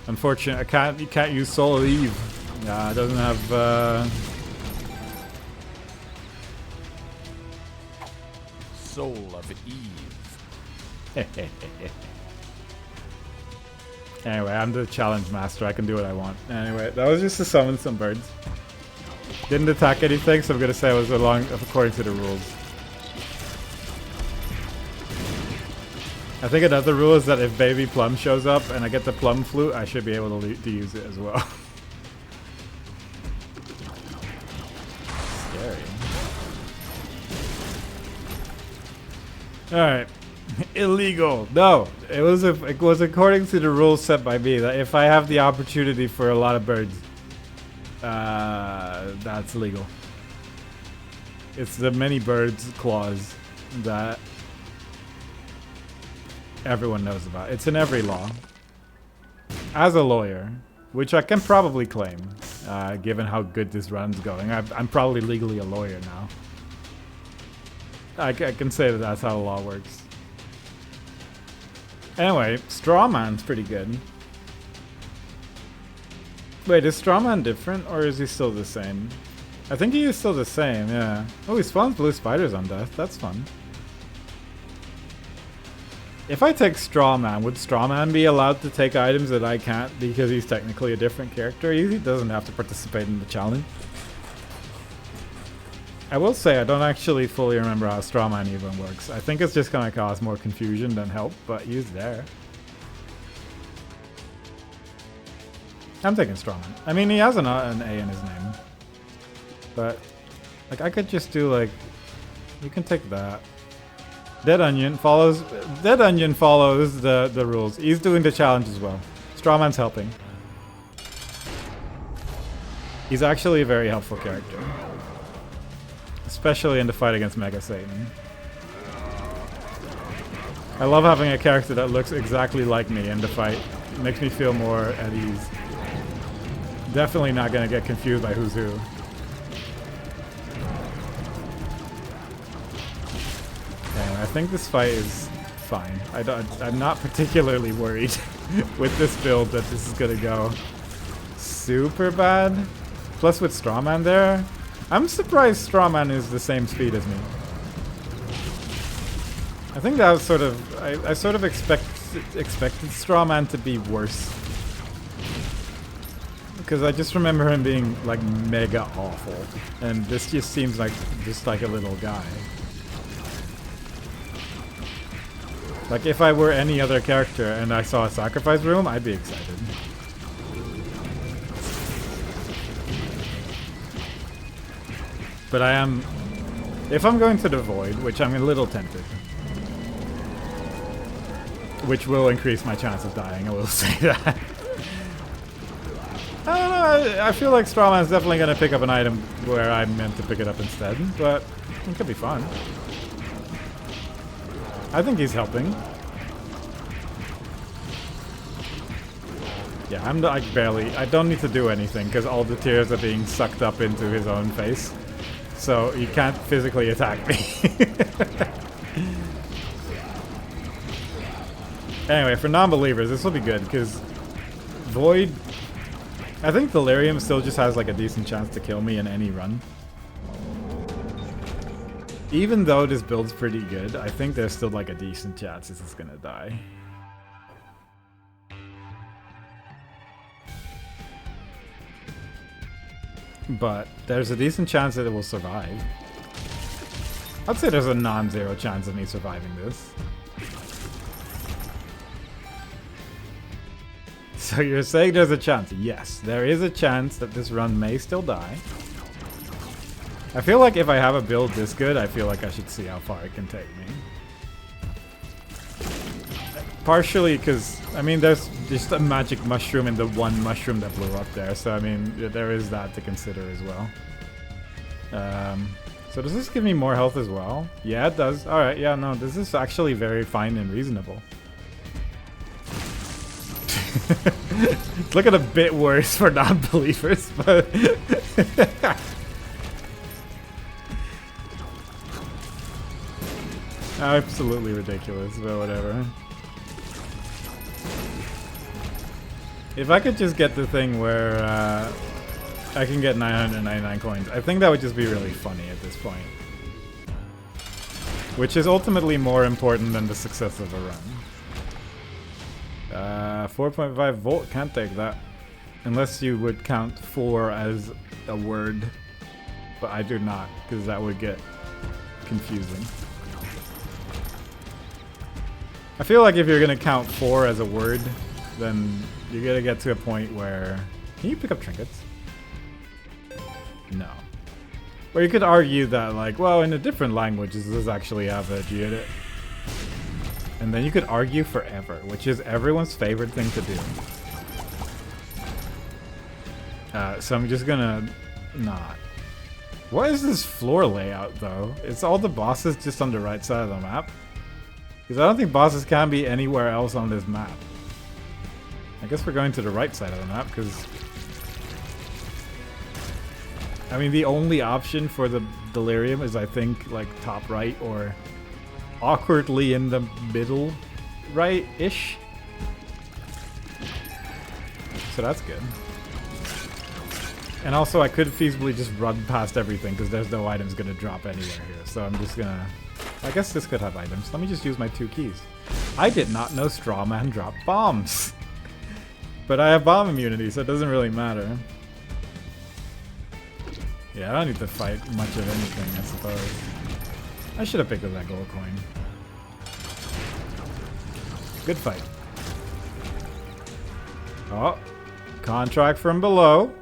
Unfortunate, you can't use Soul of Eve. It doesn't have Soul of Eve. Anyway, I'm the challenge master. I can do what I want. Anyway, that was just to summon some birds. Didn't attack anything, so I'm gonna say I was according to the rules. I think another rule is that if Baby Plum shows up and I get the Plum Flute, I should be able to use it as well. Scary. Alright. Illegal. No. It was according to the rules set by me that if I have the opportunity for a lot of birds, that's legal. It's the many birds clause that everyone knows about. It's in every law. As a lawyer, which I can probably claim, given how good this run's going. I'm probably legally a lawyer now. I can say that that's how the law works. Anyway, Strawman's pretty good. Wait, is Strawman different, or is he still the same? I think he is still the same, yeah. Oh, he spawns blue spiders on death. That's fun. If I take Strawman, would Strawman be allowed to take items that I can't because he's technically a different character? He doesn't have to participate in the challenge. I will say I don't actually fully remember how Strawman even works. I think it's just gonna cause more confusion than help, but he's there. I'm taking Strawman. I mean, he has an A in his name. But, like, I could just do, like... You can take that. Dead Onion follows the rules. He's doing the challenge as well. Strawman's helping. He's actually a very helpful character. Especially in the fight against Mega Satan. I love having a character that looks exactly like me in the fight. It makes me feel more at ease. Definitely not gonna get confused by who's who. Anyway, I think this fight is fine. I'm not particularly worried with this build that this is gonna go super bad. Plus with Strawman there, I'm surprised Strawman is the same speed as me. I think that was sort of... I sort of expected Strawman to be worse. Because I just remember him being, like, mega awful. And this just seems like just like a little guy. Like, if I were any other character and I saw a sacrifice room, I'd be excited. But I am... If I'm going to the Void, which I'm a little tempted, which will increase my chance of dying, I will say that. I don't know, I feel like Strawman's definitely going to pick up an item where I meant to pick it up instead, but it could be fun. I think he's helping. Yeah, I'm like barely... I don't need to do anything because all the tears are being sucked up into his own face. So he can't physically attack me. Anyway, for non-believers, this will be good because Void... I think Delirium still just has like a decent chance to kill me in any run. Even though this build's pretty good, I think there's still like a decent chance this is gonna die. But there's a decent chance that it will survive. I'd say there's a non-zero chance of me surviving this. So you're saying there's a chance? Yes, there is a chance that this run may still die. I feel like if I have a build this good, I feel like I should see how far it can take me. Partially because, I mean, there's just a magic mushroom in the one mushroom that blew up there. So, I mean, there is that to consider as well. So does this give me more health as well? Yeah, it does. Alright, yeah, no, this is actually very fine and reasonable. It's looking a bit worse for non-believers, but... Absolutely ridiculous, but whatever. If I could just get the thing where I can get 999 coins, I think that would just be really funny at this point. Which is ultimately more important than the success of a run. 4.5 volt, can't take that. Unless you would count 4 as a word. But I do not, because that would get confusing. I feel like if you're going to count 4 as a word, then you're going to get to a point where... Can you pick up trinkets? No. Or you could argue that, like, well, in a different language, this is actually average unit. And then you could argue forever, which is everyone's favorite thing to do. So I'm just gonna not. What is this floor layout, though? It's all the bosses just on the right side of the map? Because I don't think bosses can be anywhere else on this map. I guess we're going to the right side of the map, because... I mean, the only option for the delirium is, I think, like, top right or awkwardly in the middle right-ish. So that's good. And also, I could feasibly just run past everything because there's no items going to drop anywhere here. So I'm just going to... I guess this could have items. Let me just use my 2 keys. I did not know Strawman dropped bombs. But I have bomb immunity, so it doesn't really matter. Yeah, I don't need to fight much of anything, I suppose. I should have picked up that gold coin. Good fight. Oh, contract from below.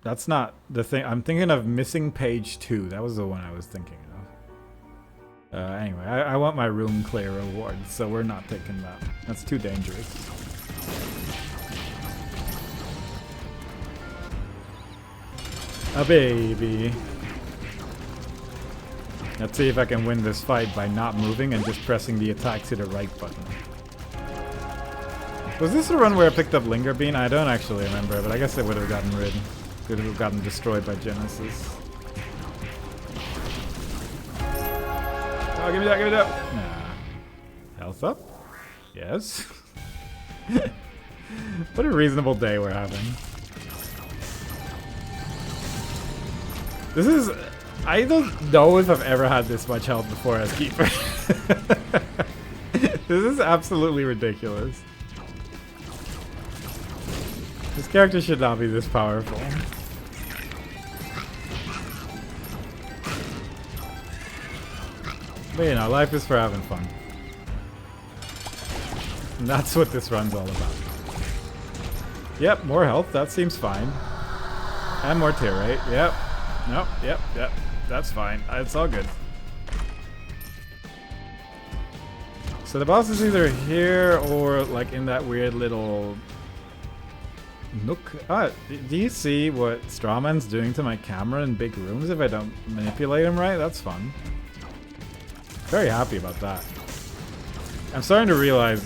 That's not the thing. I'm thinking of missing page 2. That was the one I was thinking of. Anyway, I want my room clear reward, so we're not taking that. That's too dangerous. A baby. Let's see if I can win this fight by not moving and just pressing the attack to the right button. Was this the run where I picked up Linger Bean? I don't actually remember, but I guess it would have gotten rid. Could have gotten destroyed by Genesis. Oh, give me that, give me that! Nah. Health up? Yes. What a reasonable day we're having. This is... I don't know if I've ever had this much health before as Keeper. This is absolutely ridiculous. This character should not be this powerful. But you know, life is for having fun. And that's what this run's all about. Yep, more health, that seems fine. And more tier rate, yep. Nope, yep, that's fine. It's all good. So the boss is either here or like in that weird little nook. Ah, do you see what Strawman's doing to my camera in big rooms if I don't manipulate him right? That's fun. Very happy about that. I'm starting to realize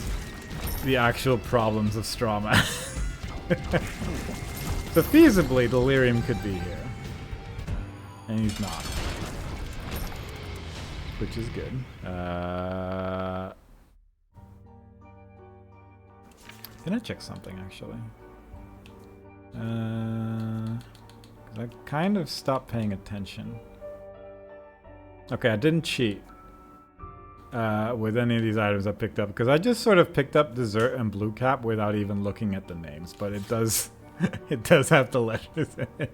the actual problems of Strawman. So feasibly, Delirium could be here. And he's not. Which is good. Can I check something, actually? I kind of stopped paying attention. Okay, I didn't cheat with any of these items I picked up, because I just sort of picked up Dessert and Blue Cap without even looking at the names, but it does it does have the letters in it.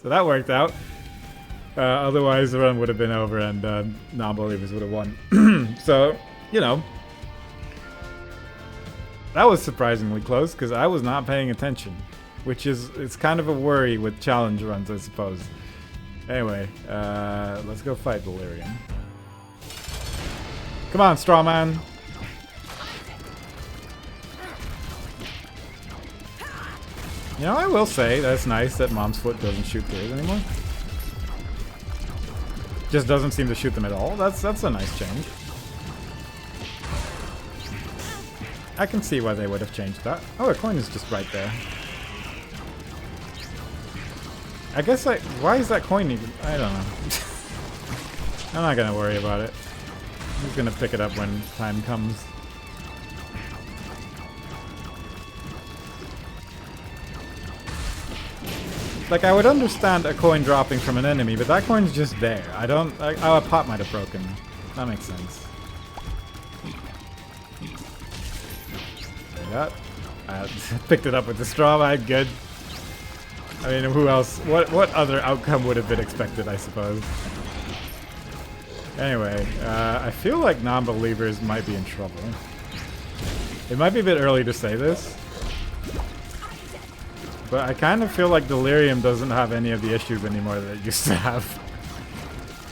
So that worked out. Otherwise the run would have been over and non-believers would have won. So, you know, that was surprisingly close because I was not paying attention, which is, it's kind of a worry with challenge runs, I suppose. Anyway, let's go fight Delirium. Come on, Strawman. You know, I will say that's nice that Mom's Foot doesn't shoot theirs anymore. Just doesn't seem to shoot them at all. That's a nice change. I can see why they would have changed that. Oh, a coin is just right there. I guess why is that coin even? I don't know. I'm not gonna worry about it. I'm just gonna pick it up when time comes. Like, I would understand a coin dropping from an enemy, but that coin's just there. Oh, a pot might have broken. That makes sense. Yeah. I picked it up with the straw man. Good. I mean, who else? What other outcome would have been expected, I suppose? Anyway, I feel like non-believers might be in trouble. It might be a bit early to say this, but I kind of feel like Delirium doesn't have any of the issues anymore that it used to have.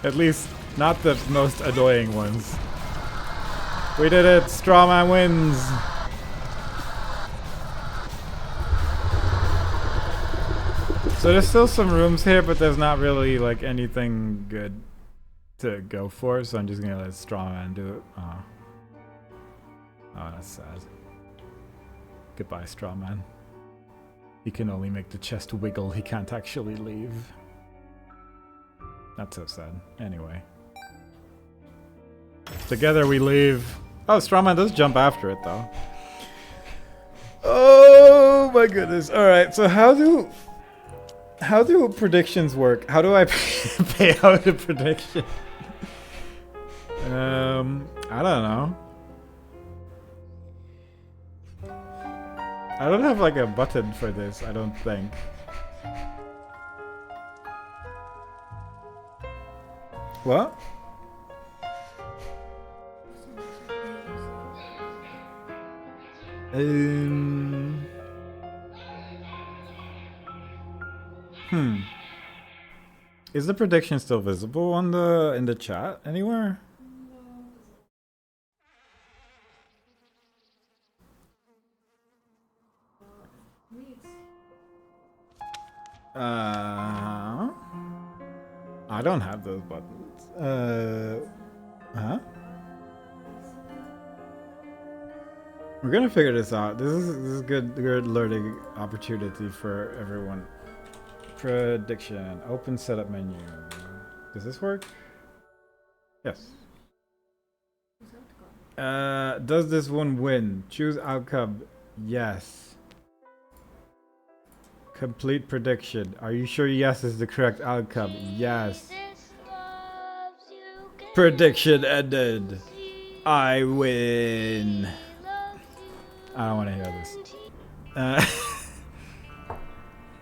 At least, not the most annoying ones. We did it! Strawman wins! So there's still some rooms here, but there's not really like anything good to go for, so I'm just gonna let Strawman do it. Oh. Oh, that's sad. Goodbye, Strawman. He can only make the chest wiggle, he can't actually leave. Not so sad. Anyway. Together we leave. Oh, Strawman does jump after it, though. Oh my goodness. Alright, so how do predictions work? How do I pay out a prediction? I don't know. I don't have like a button for this, I don't think. What? Is the prediction still visible on in the chat anywhere? I don't have those buttons. Huh? We're gonna figure this out. This is good learning opportunity for everyone. Prediction. Open setup menu. Does this work? Yes. Does this one win? Choose outcome. Yes. Complete prediction. Are you sure yes is the correct outcome? Yes. Prediction ended. I win. I don't want to hear this.